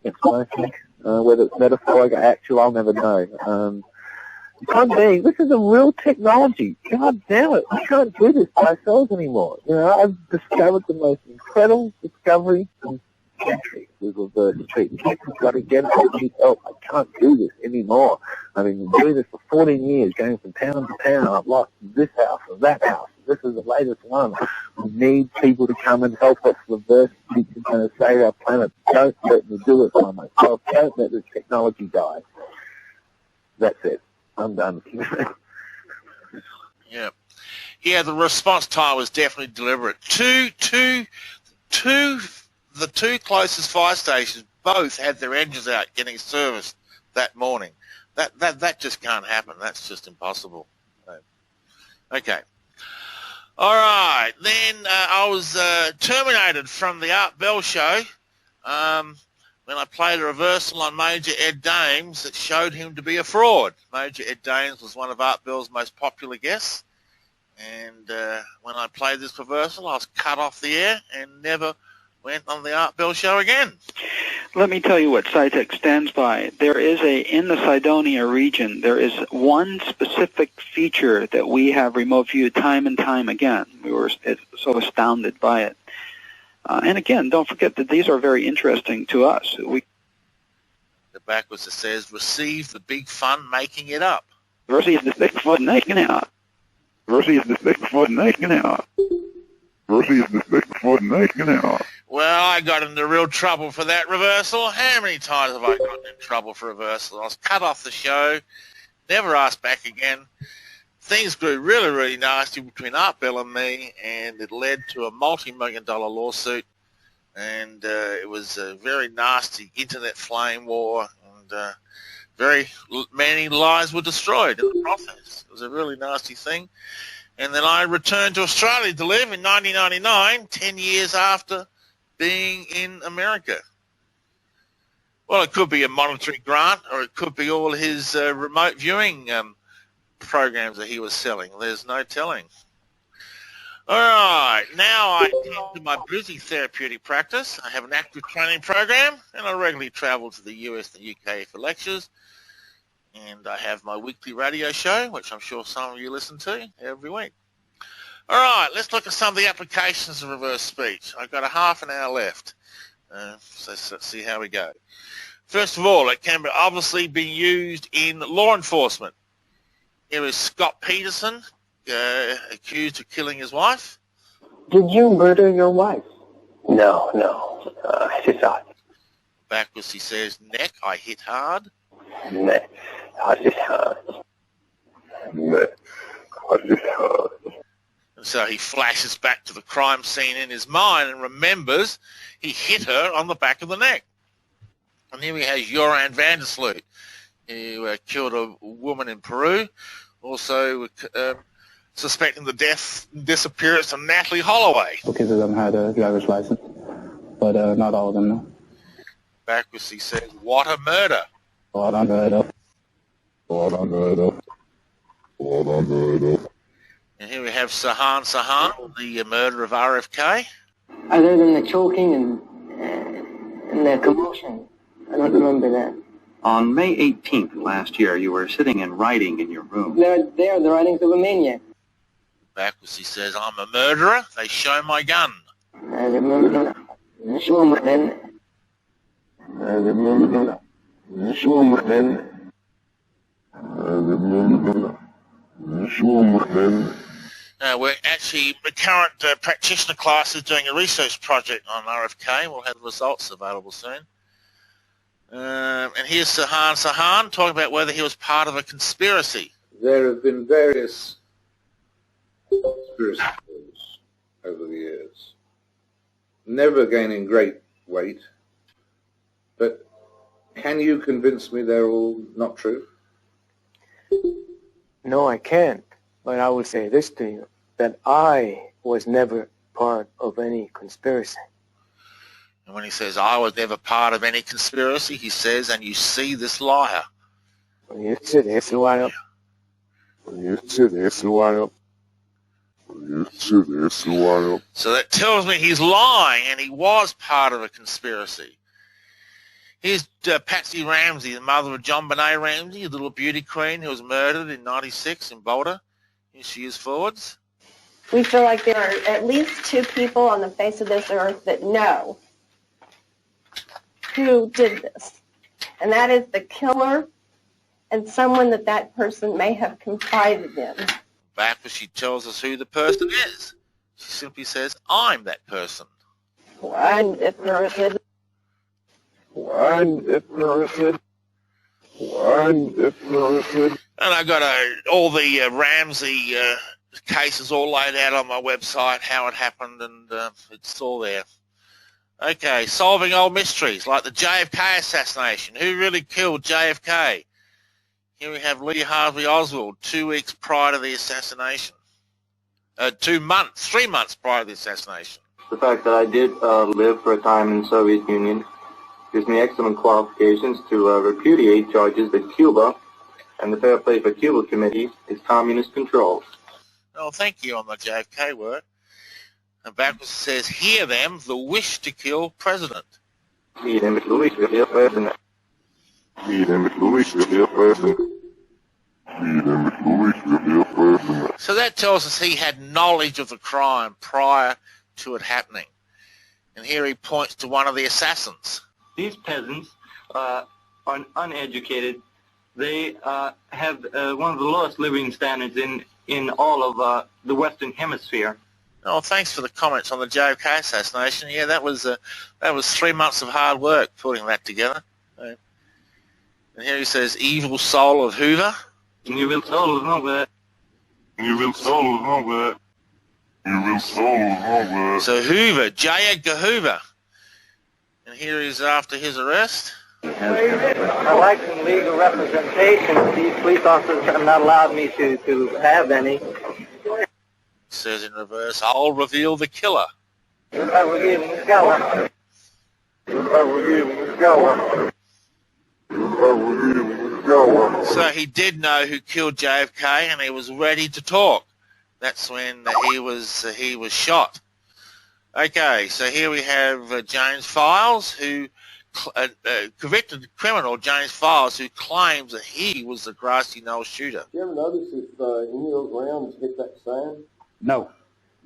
Speaker 2: That's what I think. Whether it's metaphoric or actual, I'll never know. Point being, this is a real technology. God damn it, we can't do this by ourselves anymore. You know, I've discovered the most incredible discovery in centuries with reverse speech. We've got to get it. I need help. I can't do this anymore. I've been doing this for 14 years, going from town to town. I've lost this house and that house. This is the latest one. We need people to come and help us reverse speech and kind of save our planet. Don't let me do it by myself. Don't let this technology die. That's it. I'm done.
Speaker 1: Yeah, the response time was definitely deliberate. The two closest fire stations both had their engines out getting serviced that morning. That just can't happen. That's just impossible. Okay. All right. Then I was terminated from the Art Bell show when I played a reversal on Major Ed Dames that showed him to be a fraud. Major Ed Dames was one of Art Bell's most popular guests, and when I played this reversal, I was cut off the air and never went on the Art Bell show again.
Speaker 4: Let me tell you what Psytech stands by. There is in the Cydonia region, there is one specific feature that we have remote viewed time and time again. We were so astounded by it. And again, don't forget that these are very interesting to us. The
Speaker 1: backwards it says, receive the big fun making it up.
Speaker 4: Receive the big fun making it up. Receive the big fun making it up. Receive the big fun making it up.
Speaker 1: Well, I got into real trouble for that reversal. How many times have I gotten in trouble for reversal? I was cut off the show, never asked back again. Things grew really, really nasty between Art Bell and me, and it led to a multi-million-dollar lawsuit, and it was a very nasty internet flame war, and very many lives were destroyed in the process. It was a really nasty thing. And then I returned to Australia to live in 1999, 10 years after being in America. Well, it could be a monetary grant, or it could be all his remote viewing programs that he was selling. There's no telling. All right, now I come to my busy therapeutic practice. I have an active training program, and I regularly travel to the US and UK for lectures. And I have my weekly radio show, which I'm sure some of you listen to every week. All right, let's look at some of the applications of reverse speech. I've got a half an hour left, so let's see how we go. First of all, it can obviously be used in law enforcement. Here is Scott Peterson, accused of killing his wife.
Speaker 5: Did you murder your wife?
Speaker 10: No, no. I hit hard.
Speaker 1: Backwards he says, neck, I hit hard.
Speaker 10: Neck, I hit hard. Neck, I hit hard.
Speaker 1: And so he flashes back to the crime scene in his mind and remembers he hit her on the back of the neck. And here he has Joran van der Sloot, who killed a woman in Peru, also suspecting the death and disappearance of Natalie Holloway.
Speaker 21: Kids of them had a driver's license, but not all of them, no.
Speaker 1: Backwards he says, what a murder.
Speaker 21: What a murder.
Speaker 10: What a murder. What a murder.
Speaker 1: And here we have Sirhan, the murder of RFK.
Speaker 5: Other than the choking and the commotion, I don't remember that.
Speaker 4: On May 18th last year, you were sitting and writing in your room.
Speaker 5: They're the writings of a maniac.
Speaker 1: Backwards he says, I'm a murderer. They show my gun.
Speaker 5: I remember this woman.
Speaker 10: I remember this woman. I remember this woman.
Speaker 1: We're actually, the current practitioner class is doing a research project on RFK. We'll have the results available soon. And here's Sirhan talking about whether he was part of a conspiracy.
Speaker 9: There have been various conspiracy theories over the years, never gaining great weight, but can you convince me they're all not true?
Speaker 5: No, I can't. But I will say this to you, that I was never part of any conspiracy.
Speaker 1: And when he says, I was never part of any conspiracy, he says, and you see this liar.
Speaker 5: You see this liar.
Speaker 10: You see this liar. You see this liar.
Speaker 1: So that tells me he's lying, and he was part of a conspiracy. Here's Patsy Ramsey, the mother of John Benet Ramsey, a little beauty queen who was murdered in '96 in Boulder. Here she is forwards.
Speaker 22: We feel like there are at least two people on the face of this earth that know who did this. And that is the killer and someone that person may have confided in.
Speaker 1: Backwards she tells us who the person is. She simply says, I'm that person.
Speaker 22: One person.
Speaker 10: One person. One person.
Speaker 1: And I got all the Ramsey cases all laid out on my website, how it happened, and it's all there. Okay, solving old mysteries, like the JFK assassination. Who really killed JFK? Here we have Lee Harvey Oswald, 2 weeks prior to the assassination. 3 months prior to the assassination.
Speaker 23: The fact that I did live for a time in the Soviet Union gives me excellent qualifications to repudiate charges that Cuba and the Fair Play for Cuba Committee is communist controlled.
Speaker 1: Oh, thank you on the JFK work. And backwards says, hear them, the wish to kill president.
Speaker 23: Hear them, the wish to kill president.
Speaker 10: Hear them, the wish to kill president. Hear them, the wish to kill president.
Speaker 1: So that tells us he had knowledge of the crime prior to it happening. And here he points to one of the assassins.
Speaker 23: These peasants are uneducated. They have one of the lowest living standards in all of the Western Hemisphere.
Speaker 1: Oh, thanks for the comments on the JFK assassination. Yeah, that was 3 months of hard work putting that together. And here he says, evil soul of Hoover.
Speaker 23: Evil soul of Hoover.
Speaker 10: Evil soul of Hoover. Evil soul of Hoover.
Speaker 1: So Hoover, J. Edgar Hoover. And here he is after his arrest.
Speaker 23: I like some legal representation. These police officers have not allowed me to have any.
Speaker 1: It says in reverse, I'll reveal the killer.
Speaker 23: I will give him the killer.
Speaker 10: I will give him the killer. I will give him the killer.
Speaker 1: So he did know who killed JFK, and he was ready to talk. That's when he was shot. Okay, so here we have James Files, who convicted criminal James Files, who claims that he was the Grassy Knoll shooter.
Speaker 26: You ever notice if any of those rounds hit that sand?
Speaker 27: No.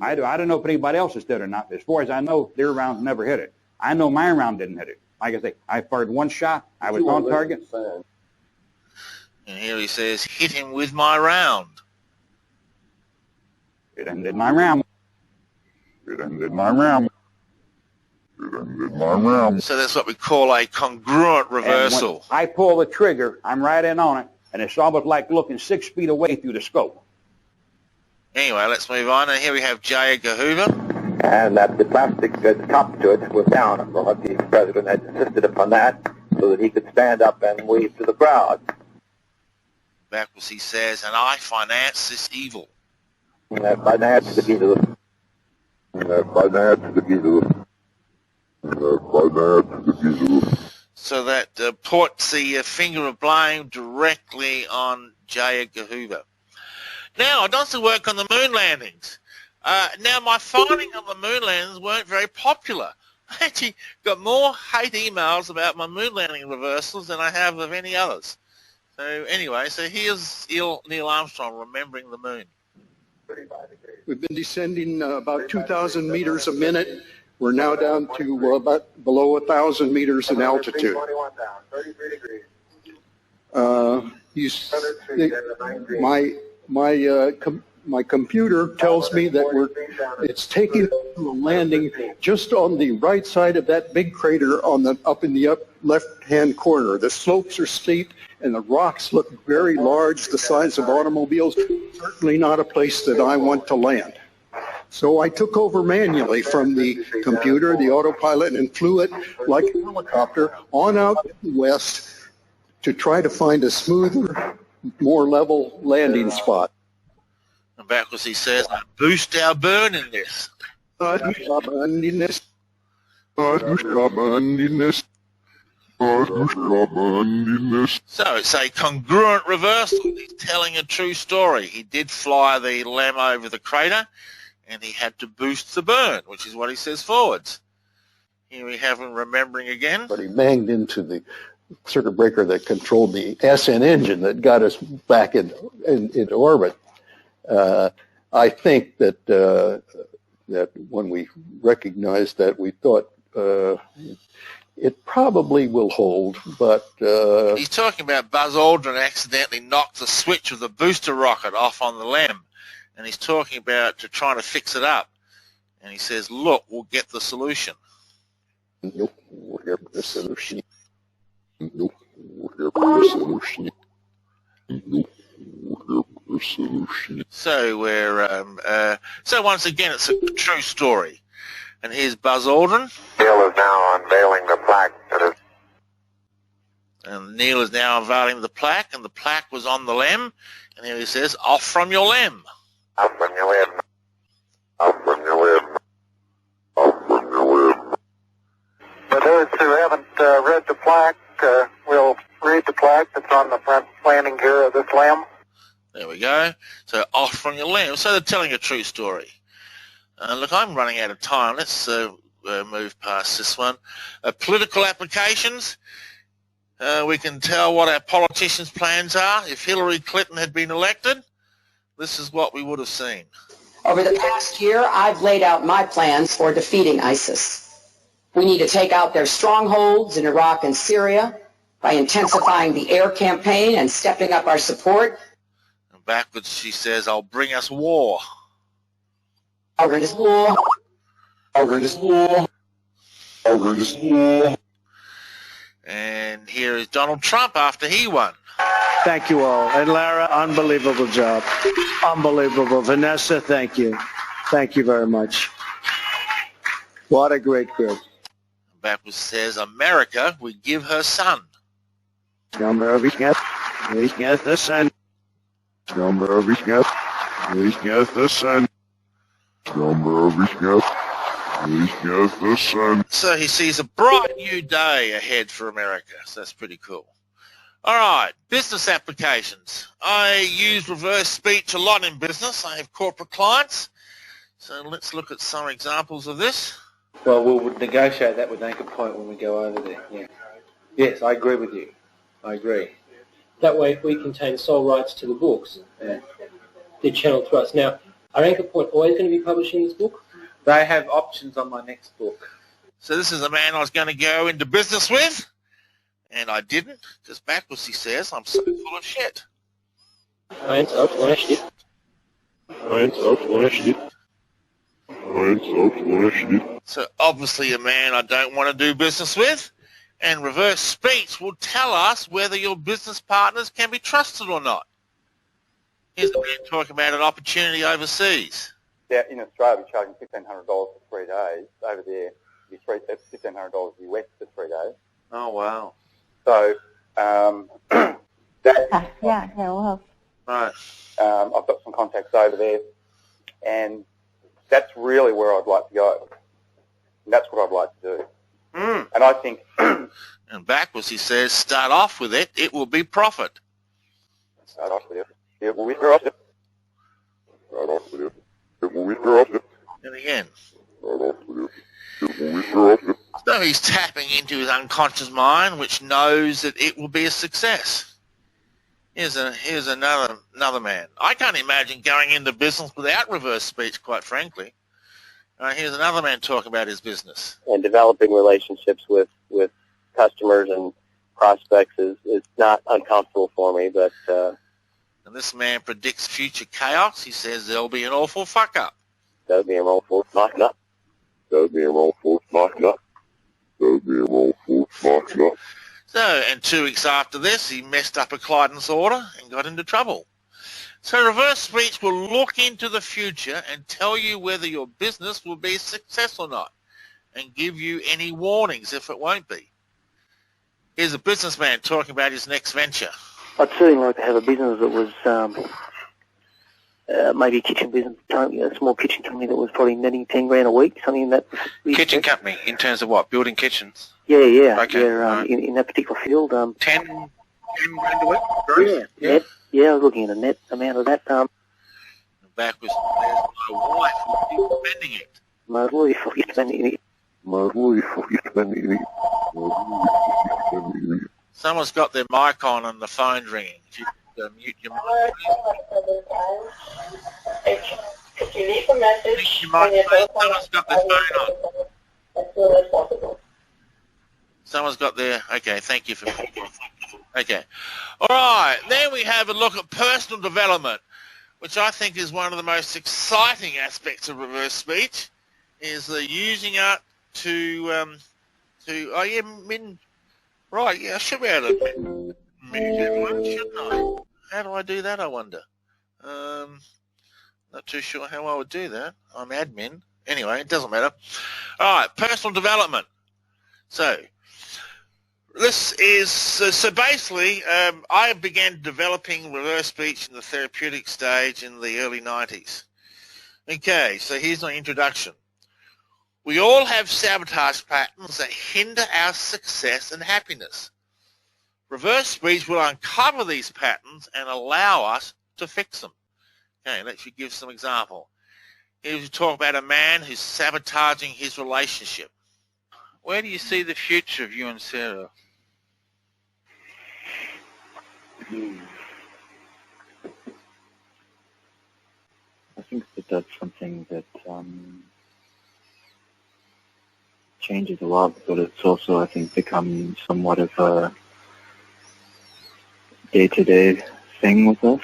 Speaker 27: I don't know if anybody else's did or not. As far as I know, their rounds never hit it. I know my round didn't hit it. Like I say, I fired one shot. I was on target.
Speaker 1: And here he says, hit him with my round.
Speaker 27: It ended my round.
Speaker 10: It ended my round. It ended my round.
Speaker 1: So that's what we call a congruent
Speaker 27: And when
Speaker 1: reversal.
Speaker 27: I pull the trigger, I'm right in on it, and it's almost like looking 6 feet away through the scope.
Speaker 1: Anyway, let's move on. And here we have J. Edgar Hoover.
Speaker 18: And that the plastic top to it was down. Well, the president had insisted upon that so that he could stand up and wave to the crowd.
Speaker 1: Backwards he says, and I finance this evil.
Speaker 18: Finance the evil.
Speaker 10: Finance the evil. Finance the evil.
Speaker 1: So that puts the finger of blame directly on J. Edgar Hoover. Now, I've done some work on the moon landings. Now, my findings on the moon landings weren't very popular. I actually got more hate emails about my moon landing reversals than I have of any others. So anyway, so here's Neil Armstrong remembering the moon.
Speaker 6: We've been descending about 2,000 meters a minute. We're now down to about below 1,000 meters in altitude. My computer tells me that it's taking a landing just on the right side of that big crater on the up in the left-hand corner. The slopes are steep and the rocks look very large, the size of automobiles. Certainly not a place that I want to land. So I took over manually from the computer, the autopilot, and flew it like a helicopter on out west to try to find a smoother, more level landing spot.
Speaker 1: And backwards he says, boost our burn in this. So it's a congruent reversal. He's telling a true story. He did fly the LEM over the crater, and he had to boost the burn, which is what he says forwards. Here we have him remembering again.
Speaker 6: But he banged into the circuit breaker that controlled the SN engine that got us back into orbit. I think that that when we recognized that, we thought it probably will hold, but...
Speaker 1: He's talking about Buzz Aldrin accidentally knocked the switch of the booster rocket off on the LEM, and he's talking about trying to fix it up. And he says, look, we'll get the solution.
Speaker 6: Nope, we'll get the solution. Nope, we'll get the solution. Nope.
Speaker 1: So so once again, it's a true story. And here's Buzz Aldrin.
Speaker 18: Neil is now unveiling the plaque.
Speaker 1: And Neil is now unveiling the plaque, and the plaque was on the LEM. And here he says, off from your LEM.
Speaker 18: Off from your LEM. Off from your LEM. Off from your LEM. For those who haven't read the plaque, we'll read the plaque that's on the front landing gear of this LEM.
Speaker 1: There we go. So off from your LEM. So they're telling a true story. Look, I'm running out of time. Let's move past this one. Political applications. We can tell what our politicians' plans are. If Hillary Clinton had been elected, this is what we would have seen.
Speaker 7: Over the past year, I've laid out my plans for defeating ISIS. We need to take out their strongholds in Iraq and Syria by intensifying the air campaign and stepping up our support.
Speaker 1: And backwards she says, I'll bring us war.
Speaker 7: Over this war. Over this war.
Speaker 10: Over this war.
Speaker 1: And here is Donald Trump after he won.
Speaker 12: Thank you all. And Lara, unbelievable job. Unbelievable. Vanessa, thank you. Thank you very much. What a great group.
Speaker 1: Backwards says, America would give her son.
Speaker 12: Number of the son.
Speaker 10: Number of the son. Number of the sun.
Speaker 1: So he sees a bright new day ahead for America. So that's pretty cool. All right, business applications. I use reverse speech a lot in business. I have corporate clients. So let's look at some examples of this.
Speaker 14: Well, we'll negotiate that with Anchor Point when we go over there. Yeah. Yes, I agree with you. I agree.
Speaker 16: That way, if we contain sole rights to the books, they're channeled to us. Now, are Anchor Point always going to be publishing this book?
Speaker 14: They have options on my next book.
Speaker 1: So this is a man I was going to go into business with, and I didn't, because backwards he says, I'm so full of shit.
Speaker 16: I ain't so full of shit.
Speaker 10: I ain't so full of shit.
Speaker 1: So obviously a man I don't want to do business with. And reverse speech will tell us whether your business partners can be trusted or not. Here's a man talking about an opportunity overseas.
Speaker 3: Yeah, in Australia, we're charging $1,500 for 3 days. Over there, it's $1,500 US for 3 days.
Speaker 14: Oh, wow.
Speaker 3: So,
Speaker 22: well.
Speaker 14: Right.
Speaker 3: I've got some contacts over there, and that's really where I'd like to go. And that's what I'd like to do.
Speaker 14: Mm.
Speaker 3: And I think...
Speaker 1: and backwards he says, start off with it, it will be profit.
Speaker 3: Start off with it. It will be profit.
Speaker 10: Start off with it. It will be profit.
Speaker 1: And again.
Speaker 10: Start off with it. It will be profit.
Speaker 1: So he's tapping into his unconscious mind, which knows that it will be a success. Here's another man. I can't imagine going into business without reverse speech, quite frankly. Here's another man talking about his business.
Speaker 13: And developing relationships with customers and prospects is not uncomfortable for me, but...
Speaker 1: and this man predicts future chaos. He says there'll be an awful fuck-up.
Speaker 13: There'll be an awful fuck-up.
Speaker 10: There'll be an awful fuck-up. There'll be an awful fuck-up.
Speaker 1: So, and 2 weeks after this, he messed up a client's order and got into trouble. So reverse speech will look into the future and tell you whether your business will be a success or not, and give you any warnings if it won't be. Here's a businessman talking about his next venture.
Speaker 15: I'd certainly like to have a business that was maybe a kitchen business, a small kitchen company that was probably netting 10 grand a week, something in that.
Speaker 14: Kitchen company, in terms of what? Building kitchens?
Speaker 15: Yeah.
Speaker 14: Okay.
Speaker 15: Yeah, in that particular field.
Speaker 14: 10 grand a week?
Speaker 15: Yeah. Net. Yeah, I was looking at a net amount of that.
Speaker 1: Backwards, there's my wife who's spending it.
Speaker 15: My wife is spending it.
Speaker 10: My wife is spending it.
Speaker 1: Someone's got their mic on and the phone's ringing. You mute your mic.
Speaker 17: If you leave a message,
Speaker 1: someone's got their phone on.
Speaker 17: As soon as possible.
Speaker 1: Someone's got their... Okay, thank you for... Okay. All right, then we have a look at personal development, which I think is one of the most exciting aspects of reverse speech, is using it to right, yeah, I should be able to mute everyone, shouldn't I? How do I do that, I wonder? Not too sure how I would do that. I'm admin. Anyway, it doesn't matter. All right, personal development. So, this is, so basically, I began developing reverse speech in the therapeutic stage in the early 90s. Okay, so here's my introduction. We all have sabotage patterns that hinder our success and happiness. Reverse speech will uncover these patterns and allow us to fix them. Okay, let's give some example. Here we talk about a man who's sabotaging his relationship.
Speaker 14: Where do you see the future of you and Sarah?
Speaker 21: I think that's something that changes a lot, but it's also, I think, become somewhat of a day-to-day thing with us.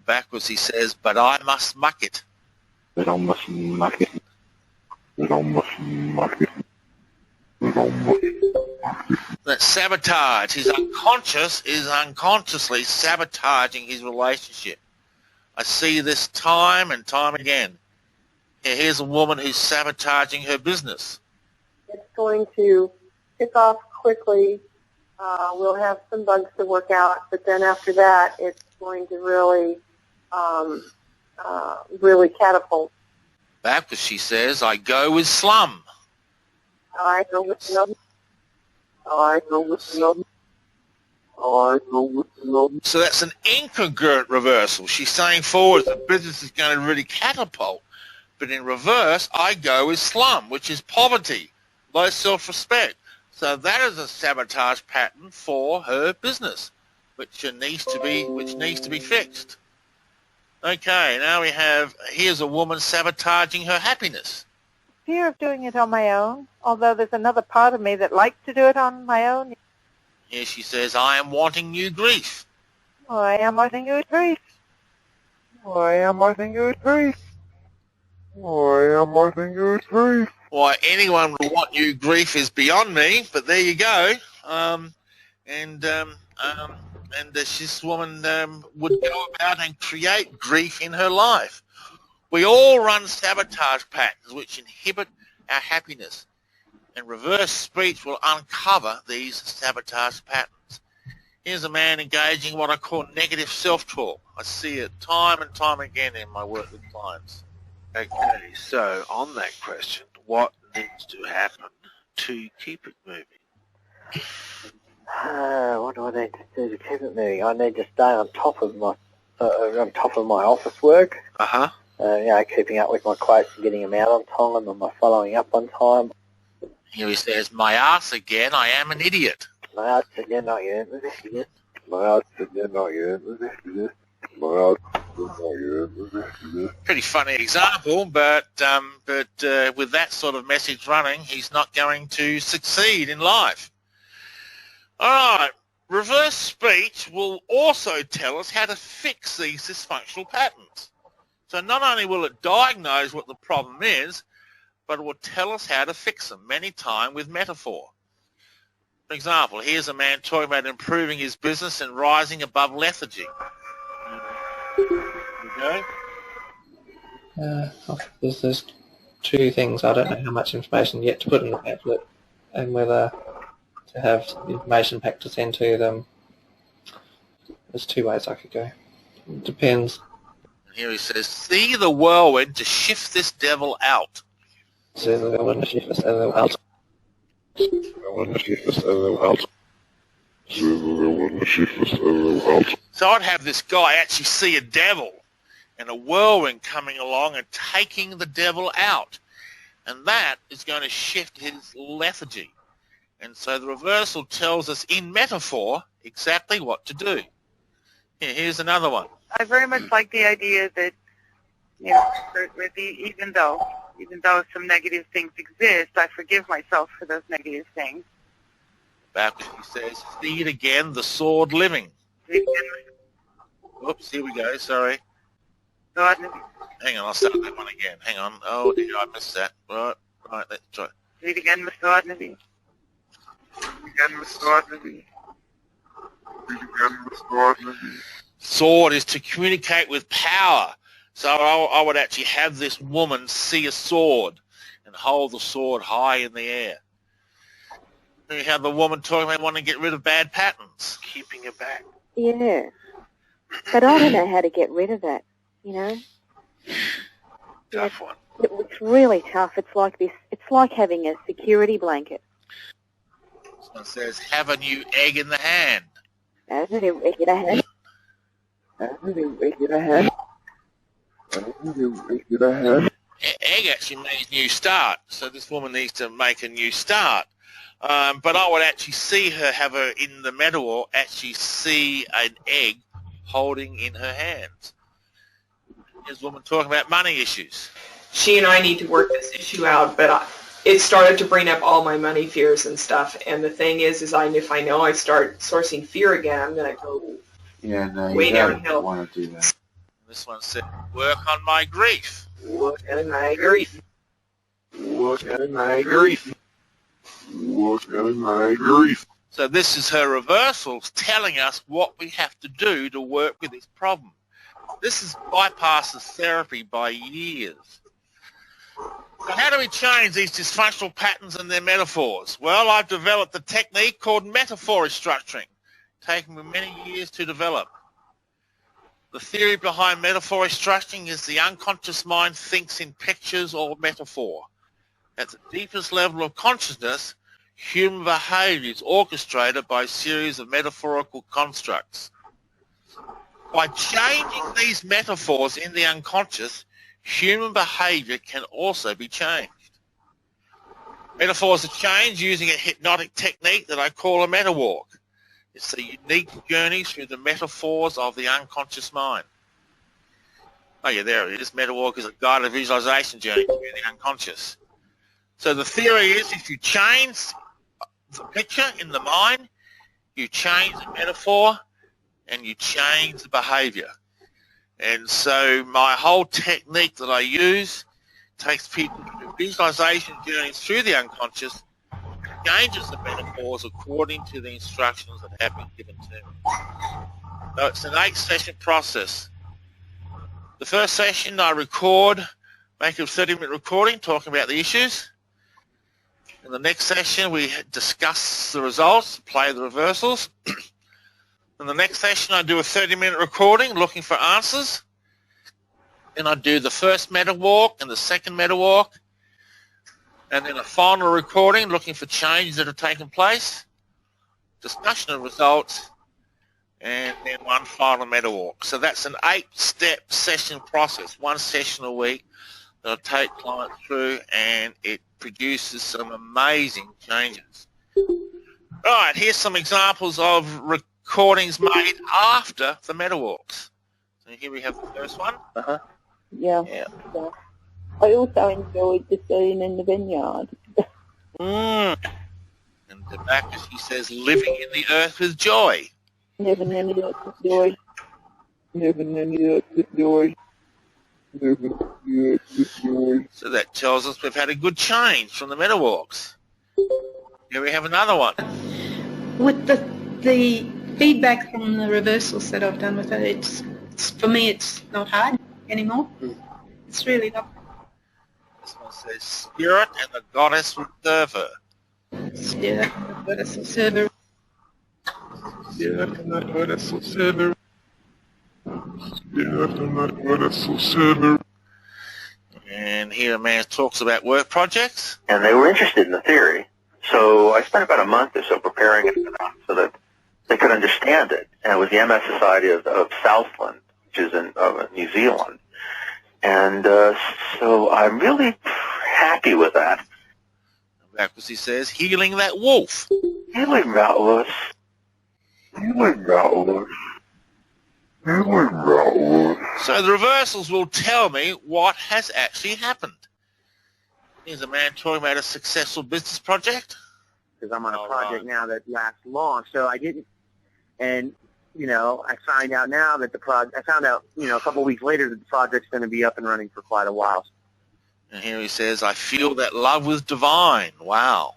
Speaker 1: Backwards he says, but I must muck it.
Speaker 21: But I must muck it.
Speaker 10: But I must muck it. But I must.
Speaker 1: That sabotage, his unconscious is unconsciously sabotaging his relationship. I see this time and time again. Here's a woman who's sabotaging her business.
Speaker 22: It's going to kick off quickly. We'll have some bugs to work out, but then after that, it's going to really, really catapult.
Speaker 1: Backwards, she says, I go with slum.
Speaker 22: I go with slum. I go with slum. I go with slum.
Speaker 1: So that's an incongruent reversal. She's saying forward the business is going to really catapult. But in reverse, I go with slum, which is poverty, low self-respect. So that is a sabotage pattern for her business, which needs to be fixed. Okay, now we have, here's a woman sabotaging her happiness.
Speaker 19: Fear of doing it on my own, although there's another part of me that likes to do it on my own.
Speaker 1: Here she says, I am wanting new grief.
Speaker 19: I am wanting new grief.
Speaker 11: I am wanting new grief.
Speaker 10: I am wanting you grief.
Speaker 1: Why anyone would want you grief is beyond me, but there you go. This woman would go about and create grief in her life. We all run sabotage patterns which inhibit our happiness, and reverse speech will uncover these sabotage patterns. Here's a man engaging in what I call negative self-talk. I see it time and time again in my work with clients.
Speaker 2: Okay, so on that question, what needs to happen to keep it moving?
Speaker 21: What do I need to do to keep it moving? I need to stay on top of my office work. Keeping up with my quotes and getting them out on time, and my following up on time.
Speaker 1: Here he says, my ass again, I am an idiot.
Speaker 21: My ass again, I am an idiot.
Speaker 10: My ass again, I am an idiot. My ass again, I am an idiot.
Speaker 1: Pretty funny example, but with that sort of message running, he's not going to succeed in life. All right, reverse speech will also tell us how to fix these dysfunctional patterns. So not only will it diagnose what the problem is, but it will tell us how to fix them, many times with metaphor. For example, here's a man talking about improving his business and rising above lethargy. There you go.
Speaker 4: There's two things. I don't know how much information yet to put in the pamphlet and whether to have information pack to send to them. There's two ways I could go. It depends.
Speaker 1: Here he says, see the whirlwind to shift this devil out.
Speaker 4: See the whirlwind to shift this devil out.
Speaker 1: So I'd have this guy actually see a devil and a whirlwind coming along and taking the devil out. And that is going to shift his lethargy. And so the reversal tells us in metaphor exactly what to do. Here's another one.
Speaker 8: I very much like the idea that, even though some negative things exist, I forgive myself for those negative things.
Speaker 1: Back he says, see it again, the sword living. Oops, here we go, sorry. Hang on, I'll start that one again. Hang on. Oh, dear, I missed that. Right, let's try.
Speaker 8: Read again, Mr. Ordinary.
Speaker 1: Sword is to communicate with power. So I would actually have this woman see a sword and hold the sword high in the air. You have the woman talking about wanting to get rid of bad patterns. Keeping it back.
Speaker 9: Yeah. But I don't know how to get rid of that,
Speaker 1: Tough one.
Speaker 9: It's really tough. It's like this. It's like having a security blanket.
Speaker 1: Someone says, have a new egg in the hand.
Speaker 9: Have a new egg in the hand.
Speaker 1: Egg actually means new start, so this woman needs to make a new start. But I would actually see her have her in the metaphor actually see an egg holding in her hands. Here's a woman talking about money issues.
Speaker 20: She and I need to work this issue out, but it started to bring up all my money fears and stuff. And the thing is if I know I start sourcing fear again, I'm going to go way downhill.
Speaker 21: Want to do that.
Speaker 1: This one said, work on my grief.
Speaker 20: Work on my grief.
Speaker 10: Work on my grief. Work on my grief.
Speaker 1: So this is her reversals telling us what we have to do to work with this problem. This has bypassed therapy by years. So how do we change these dysfunctional patterns and their metaphors? Well, I've developed a technique called metaphor restructuring, taking me many years to develop. The theory behind metaphor restructuring is the unconscious mind thinks in pictures or metaphor. At the deepest level of consciousness, human behavior is orchestrated by a series of metaphorical constructs. By changing these metaphors in the unconscious, human behavior can also be changed. Metaphors are changed using a hypnotic technique that I call a meta-walk. It's a unique journey through the metaphors of the unconscious mind. Oh yeah, there it is. Meta-walk is a guided visualization journey through the unconscious. So the theory is if you change the picture in the mind, you change the metaphor, and you change the behavior. And so my whole technique that I use takes people through visualization journeys through the unconscious, changes the metaphors according to the instructions that have been given to me. So it's an 8-session process. The first session I record, make a 30-minute recording talking about the issues. In the next session we discuss the results, play the reversals. In the next session I do a 30-minute recording looking for answers. Then I do the first meta walk and the second meta walk. And then a final recording looking for changes that have taken place, discussion of results, and then one final meta walk. So that's an 8-step session process, 1 session a week that I take clients through, and it produces some amazing changes. Right, here's some examples of recordings made after the meta walks. So here we have the first one.
Speaker 5: Yeah. I also enjoyed the scene in the vineyard.
Speaker 1: And the back, as he says, living in the earth with joy.
Speaker 5: Living in the earth with joy. Living in the earth with joy. Living in the earth with joy.
Speaker 1: So that tells us we've had a good change from the meta walks. Here we have another one.
Speaker 6: With the feedback from the reversals that I've done with it, it's for me it's not hard anymore. It's really not.
Speaker 1: This one says, Spirit and the Goddess will serve her.
Speaker 6: Spirit and the Goddess will serve her.
Speaker 10: Spirit and the Goddess will serve her. Spirit and the Goddess will serve her.
Speaker 1: And here a man talks about work projects.
Speaker 23: And they were interested in the theory. So I spent about a month or so preparing it for them so that they could understand it. And it was the MS Society of Southland, which is in New Zealand. And so I'm really happy with that.
Speaker 1: Backwards he says, healing that wolf.
Speaker 23: Healing that wolf.
Speaker 10: Healing that wolf. Healing that wolf.
Speaker 1: So the reversals will tell me what has actually happened. Here's a man talking about a successful business project.
Speaker 24: Because I'm on a project now that lasts long, so I didn't, and I find out now that I found out, a couple of weeks later that the project's going to be up and running for quite a while.
Speaker 1: And here he says, I feel that love was divine. Wow.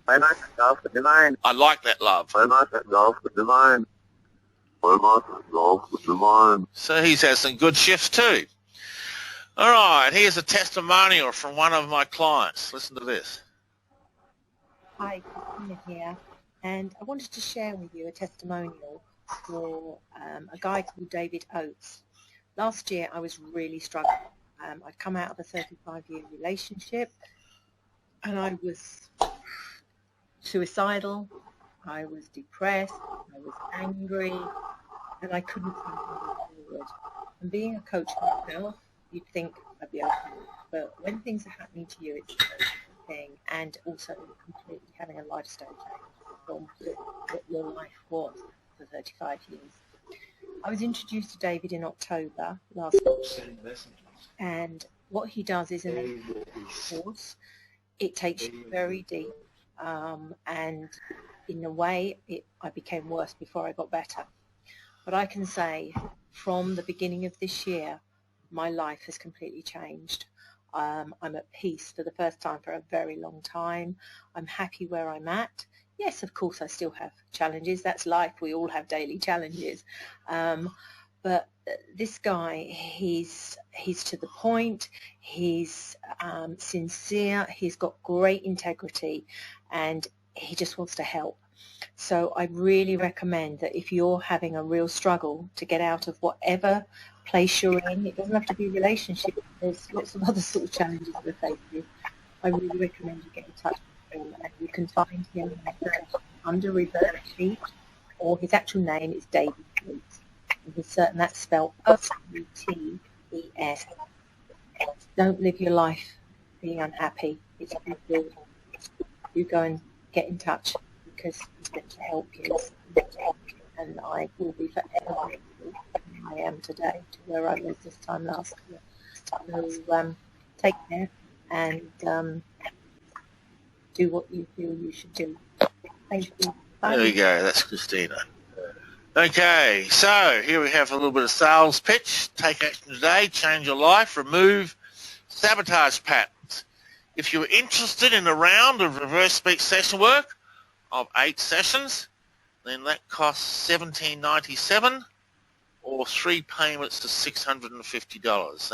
Speaker 24: I like that love was divine.
Speaker 1: I like that love.
Speaker 24: I like that love was divine.
Speaker 10: I like that love was divine.
Speaker 1: So he's had some good shifts too. All right, here's a testimonial from one of my clients. Listen to this.
Speaker 25: Hi, Christina here, and I wanted to share with you a testimonial for a guy called David Oates. Last year I was really struggling. I'd come out of a 35-year relationship and I was suicidal, I was depressed, I was angry, and I couldn't think of forward. And being a coach myself, you'd think I'd be okay, but when things are happening to you, it's a very different thing, and also completely having a lifestyle change from what your life was for 35 years. I was introduced to David in October last year, and what he does is an course. It takes you very deep, and in a way, I became worse before I got better. But I can say, from the beginning of this year, my life has completely changed. I'm at peace for the first time for a very long time. I'm happy where I'm at. Yes, of course, I still have challenges. That's life. We all have daily challenges. But this guy, he's to the point. He's sincere. He's got great integrity, and he just wants to help. So I really recommend that if you're having a real struggle to get out of whatever place you're in, it doesn't have to be a relationship. There's lots of other sort of challenges we're facing. I really recommend you get in touch with him, and you can find him under Reverse Sheet, or his actual name is David Oates. And that's spelled O-U-T-E-S. Don't live your life being unhappy. It's good. You go and get in touch, because he's going to help you. And I will be forever grateful I am today to where I was this time last year. So take care and do what you feel you should do. Thank you. Bye.
Speaker 1: There we go. That's Christina. Okay, so here we have a little bit of sales pitch. Take action today. Change your life. Remove sabotage patterns. If you're interested in a round of reverse speech session work of 8 sessions, then that costs $17.97 or 3 payments to $650.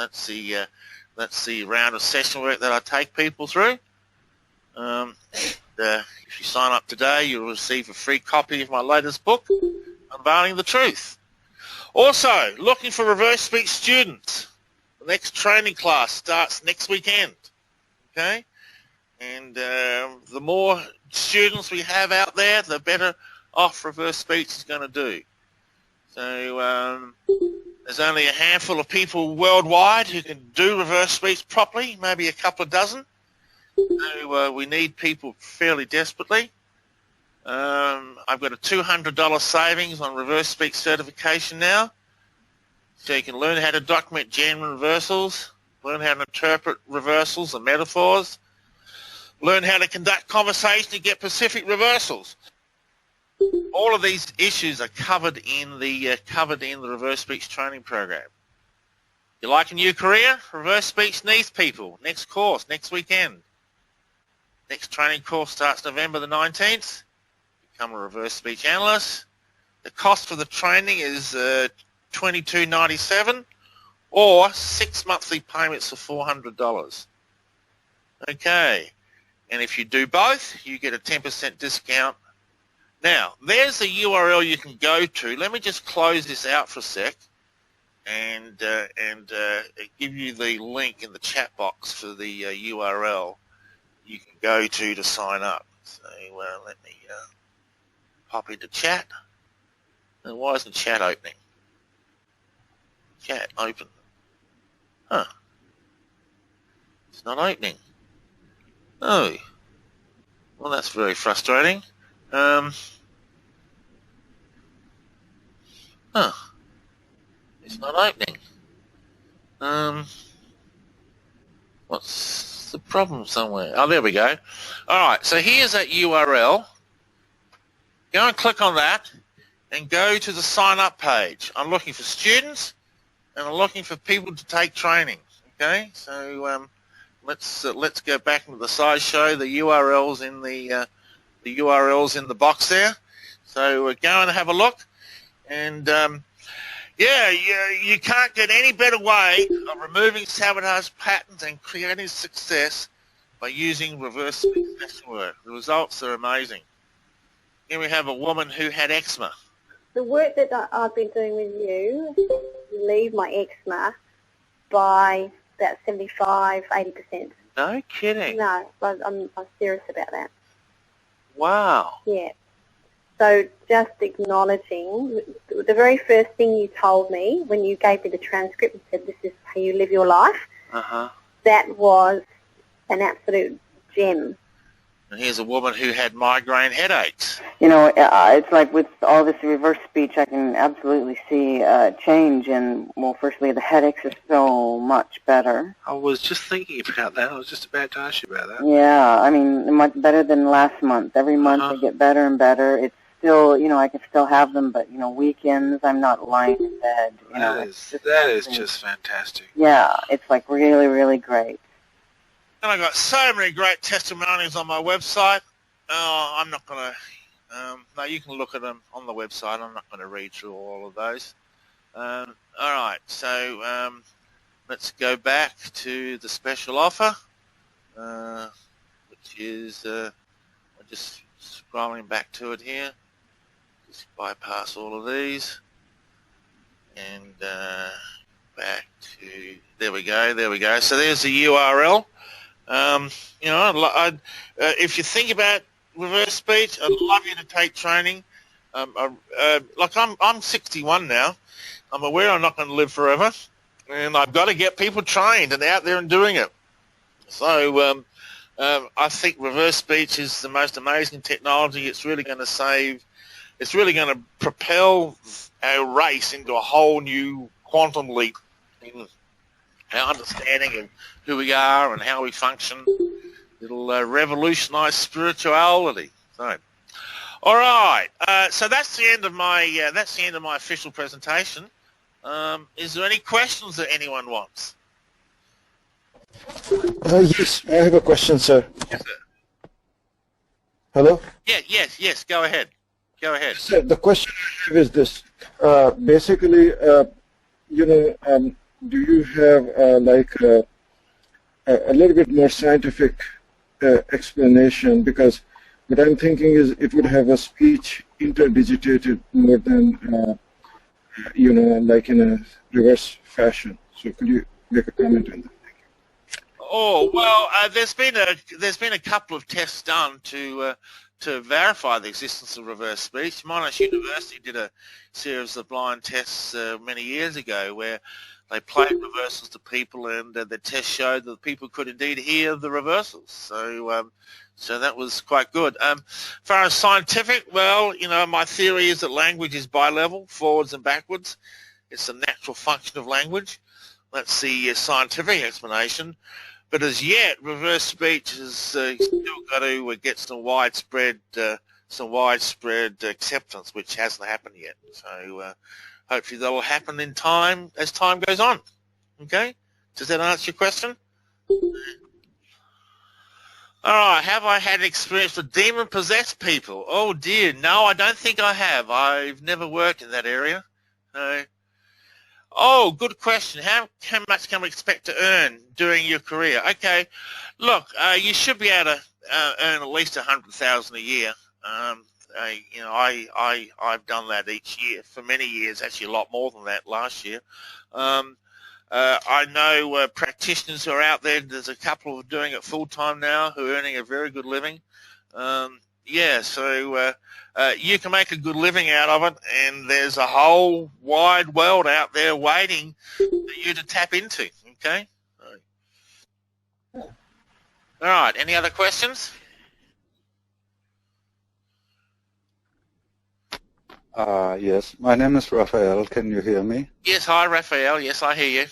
Speaker 1: That's the round of session work that I take people through. If you sign up today, you'll receive a free copy of my latest book, Unveiling the Truth. Also, looking for reverse speech students. The next training class starts next weekend. Okay? And the more students we have out there, the better off reverse speech is going to do. So there's only a handful of people worldwide who can do reverse speech properly, maybe a couple of dozen. So we need people fairly desperately. I've got a $200 savings on reverse speech certification now. So you can learn how to document genuine reversals, learn how to interpret reversals and metaphors, learn how to conduct conversation to get specific reversals. All of these issues are covered in the reverse speech training program. You like a new career? Reverse speech needs people. Next course, next weekend. Next training course starts November the 19th. Become a reverse speech analyst. The cost for the training is $22.97 or 6 monthly payments of $400. Okay. And if you do both, you get a 10% discount. Now, there's a URL you can go to. Let me just close this out for a sec and give you the link in the chat box for the URL you can go to sign up. So let me pop into chat. And why isn't chat opening? Chat open. Huh. It's not opening. Oh. Well, that's very frustrating. It's not opening. What's the problem somewhere? Oh, there we go. All right, so here's that URL. Go and click on that and go to the sign up page. I'm looking for students and I'm looking for people to take training. Okay, so let's go back into the sideshow. The URL's in the URL's in the box there. So go and have a look. And you can't get any better way of removing sabotage patterns and creating success by using reverse speech session work. The results are amazing. Here we have a woman who had eczema.
Speaker 9: The work that I've been doing with you relieved my eczema by about 75-80%.
Speaker 2: No kidding.
Speaker 9: No, I'm serious about that.
Speaker 2: Wow.
Speaker 9: Yeah. So just acknowledging, the very first thing you told me when you gave me the transcript and said this is how you live your life, that was an absolute gem.
Speaker 1: And here's a woman who had migraine headaches.
Speaker 3: You know, it's like with all this reverse speech, I can absolutely see a change in, well, firstly, the headaches are so much better.
Speaker 2: I was just thinking about that. I was just about to ask you about that.
Speaker 3: Yeah, I mean, much better than last month. Every month they get better and better. It's still, you know, I can still have them, but, you know, weekends I'm not lying in bed. You know,
Speaker 2: that is just fantastic.
Speaker 3: Yeah, it's like really, really great.
Speaker 1: And I got so many great testimonials on my website. I'm not going to, no, you can look at them on the website. I'm not going to read through all of those. All right, so let's go back to the special offer, which is, I'm just scrolling back to it here. Just bypass all of these. And back to, there we go. So there's the URL. You know, if you think about reverse speech, I'd love you to take training. Like I'm 61 now. I'm aware I'm not going to live forever, and I've got to get people trained and out there and doing it. So I think reverse speech is the most amazing technology. It's really going to save. It's really going to propel our race into a whole new quantum leap in our understanding of who we are and how we function. It'll revolutionize spirituality. So, all right. So that's the end of my official presentation. Is there any questions that anyone wants?
Speaker 7: Yes, I have a question, sir.
Speaker 1: Yes, sir.
Speaker 7: Hello?
Speaker 1: Yes, go ahead. Go ahead.
Speaker 7: Sir, the question I have is this. Basically, do you have like a little bit more scientific explanation? Because what I'm thinking is it would have a speech interdigitated more than, like in a reverse fashion. So could you make a comment on that?
Speaker 1: Oh well, there's been a couple of tests done to verify the existence of reverse speech. Monash University did a series of blind tests many years ago where they played reversals to people, and the test showed that people could indeed hear the reversals. So that was quite good. As far as scientific, well, my theory is that language is bilevel, forwards and backwards. It's a natural function of language. That's the scientific explanation. But as yet, reverse speech has still got to get some widespread acceptance, which hasn't happened yet. So hopefully that will happen in time as time goes on. Okay? Does that answer your question? All right. Have I had experience with demon-possessed people? Oh dear, no, I don't think I have. I've never worked in that area. Oh, good question. How much can we expect to earn during your career? Okay, look, you should be able to earn at least $100,000 a year. I've done that each year for many years. Actually, a lot more than that last year. I know practitioners who are out there. There's a couple who are doing it full time now who are earning a very good living. So you can make a good living out of it, and there's a whole wide world out there waiting for you to tap into, okay? All right, any other questions?
Speaker 12: Yes, my name is Raphael. Can you hear me?
Speaker 1: Yes, hi, Raphael. Yes, I hear you.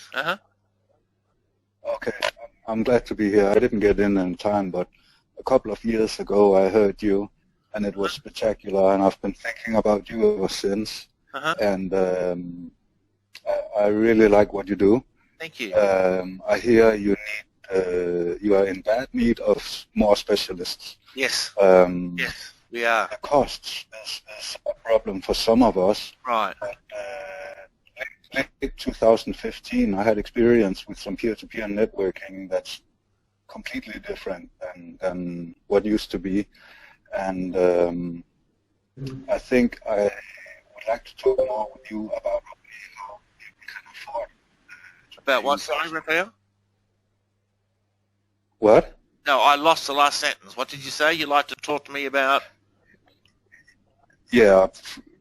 Speaker 12: Okay, I'm glad to be here. I didn't get in time, but a couple of years ago I heard you, and it was spectacular, and I've been thinking about you ever since. And I really like what you do.
Speaker 1: Thank you.
Speaker 12: I hear you are in bad need of more specialists.
Speaker 1: Yes. Yes, we are.
Speaker 12: The costs is a problem for some of us.
Speaker 1: Right.
Speaker 12: But, late 2015, I had experience with some peer-to-peer networking that's completely different than what used to be, and I think I would like to talk more with you about how people can afford.
Speaker 1: About what, sorry, Raphael?
Speaker 12: What?
Speaker 1: No, I lost the last sentence. What did you say? You'd like to talk to me about?
Speaker 12: Yeah,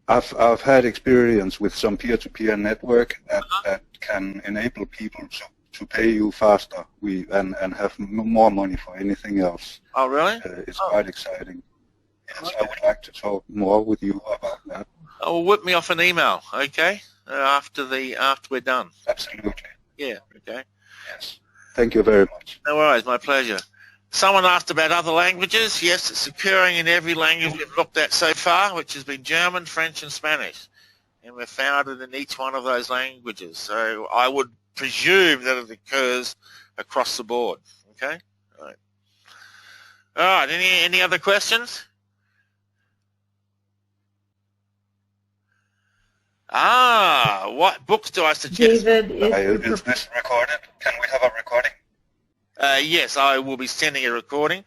Speaker 12: I've had experience with some peer-to-peer network that can enable people to pay you faster and have more money for anything else.
Speaker 1: Oh, really?
Speaker 12: It's quite exciting. Yes, okay. I would like to talk more with you about that.
Speaker 1: Oh, well, whip me off an email, okay? After we're done.
Speaker 12: Absolutely.
Speaker 1: Yeah, okay.
Speaker 12: Yes. Thank you very much.
Speaker 1: No worries, my pleasure. Someone asked about other languages. Yes, it's occurring in every language we've looked at so far, which has been German, French, and Spanish. And we've found it in each one of those languages. So I would presume that it occurs across the board. Okay? All right. All right, any other questions? What books do I suggest?
Speaker 12: David, is this recorded? Can we have a recording?
Speaker 1: Yes, I will be sending a recording.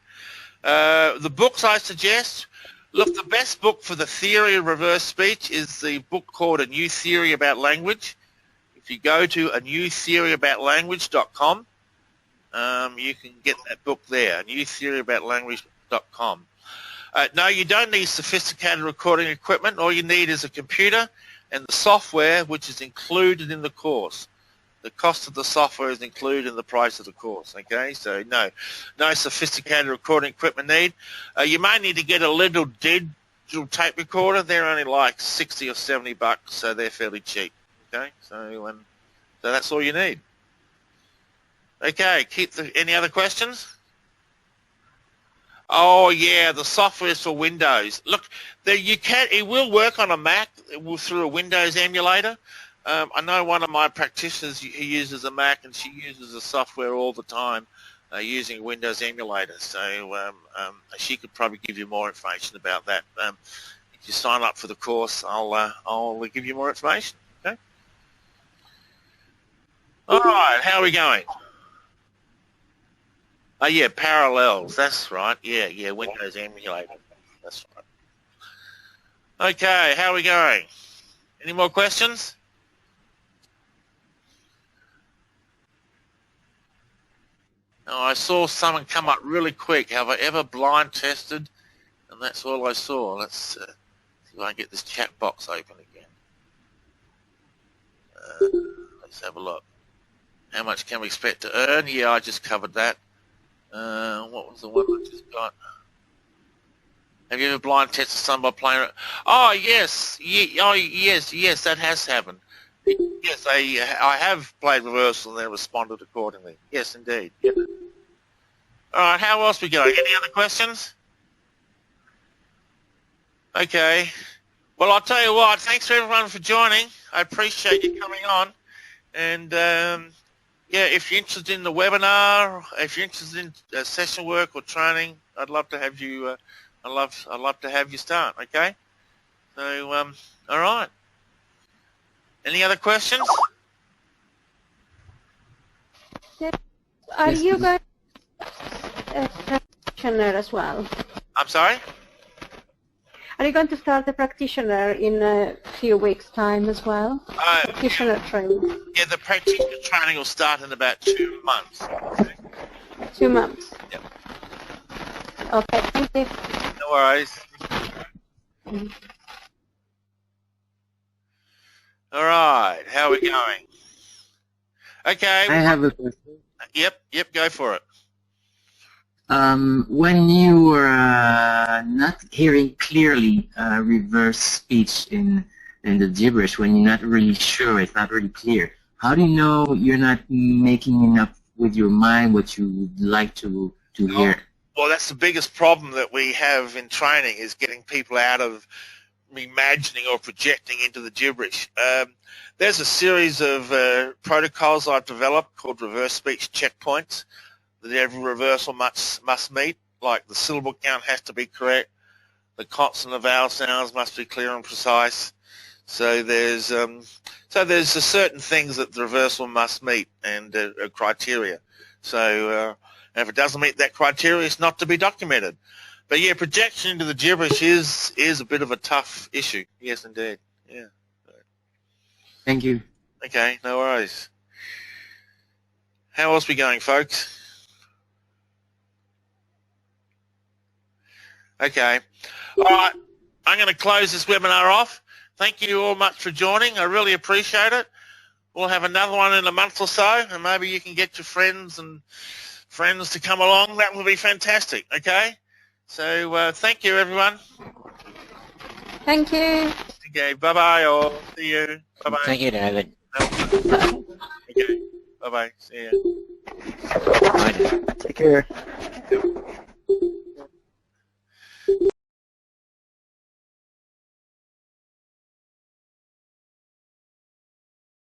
Speaker 1: The books I suggest, look, the best book for the theory of reverse speech is the book called A New Theory About Language. If you go to anewtheoryaboutlanguage.com, you can get that book there, anewtheoryaboutlanguage.com. No, you don't need sophisticated recording equipment. All you need is a computer and the software, which is included in the course. The cost of the software is included in the price of the course, okay? So no sophisticated recording equipment need. You may need to get a little digital tape recorder. They're only like $60 or $70, so they're fairly cheap, okay? So that's all you need. Okay, any other questions? Oh yeah, the software is for Windows. Look, it will work on a Mac through a Windows emulator. I know one of my practitioners, he uses a Mac and she uses the software all the time using a Windows emulator. So she could probably give you more information about that. If you sign up for the course, I'll give you more information. Okay. All right. How are we going? Oh yeah, parallels. That's right. Yeah. Windows emulator. That's right. Okay. How are we going? Any more questions? Oh, I saw someone come up really quick. Have I ever blind tested? And that's all I saw. Let's see if I can get this chat box open again. Let's have a look. How much can we expect to earn? Yeah, I just covered that. What was the one I just got? Have you ever blind tested someone by playing? Oh, yes. Yes, that has happened. Yes, I have played reversal and then responded accordingly. Yes, indeed. Yeah. All right, how else we going? Any other questions? Okay. Well, I'll tell you what. Thanks for everyone for joining. I appreciate you coming on. And yeah, if you're interested in the webinar, if you're interested in session work or training, I'd love to have you. I'd love to have you start. Okay. So all right. Any other questions?
Speaker 13: Are you going to practitioner as well?
Speaker 1: I'm sorry?
Speaker 13: Are you going to start a practitioner in a few weeks' time as well? Practitioner training.
Speaker 1: Yeah, the practitioner training will start in about 2 months.
Speaker 13: 2 months.
Speaker 1: Yep.
Speaker 13: Okay, thank you.
Speaker 1: No worries. All right, how are we going? Okay.
Speaker 15: I have a question.
Speaker 1: Yep, go for it.
Speaker 15: When you are not hearing clearly reverse speech in the gibberish, when you're not really sure, it's not really clear, how do you know you're not making enough with your mind what you would like to hear?
Speaker 1: Well, that's the biggest problem that we have in training, is getting people out of imagining or projecting into the gibberish. There's a series of protocols I've developed called reverse speech checkpoints that every reversal must meet. Like the syllable count has to be correct, the consonant and vowel sounds must be clear and precise. So there's certain things that the reversal must meet and criteria. So if it doesn't meet that criteria, it's not to be documented. But yeah, projection into the gibberish is a bit of a tough issue. Yes, indeed. Yeah.
Speaker 15: Thank you.
Speaker 1: Okay, no worries. How else we going, folks? Okay. All right. I'm going to close this webinar off. Thank you all much for joining. I really appreciate it. We'll have another one in a month or so, and maybe you can get your friends to come along. That will be fantastic. Okay. So thank you, everyone.
Speaker 13: Thank you.
Speaker 1: Okay, bye-bye all. See you. Bye-bye.
Speaker 15: Thank you, David.
Speaker 1: Okay, bye-bye. See you.
Speaker 15: Bye. Take care.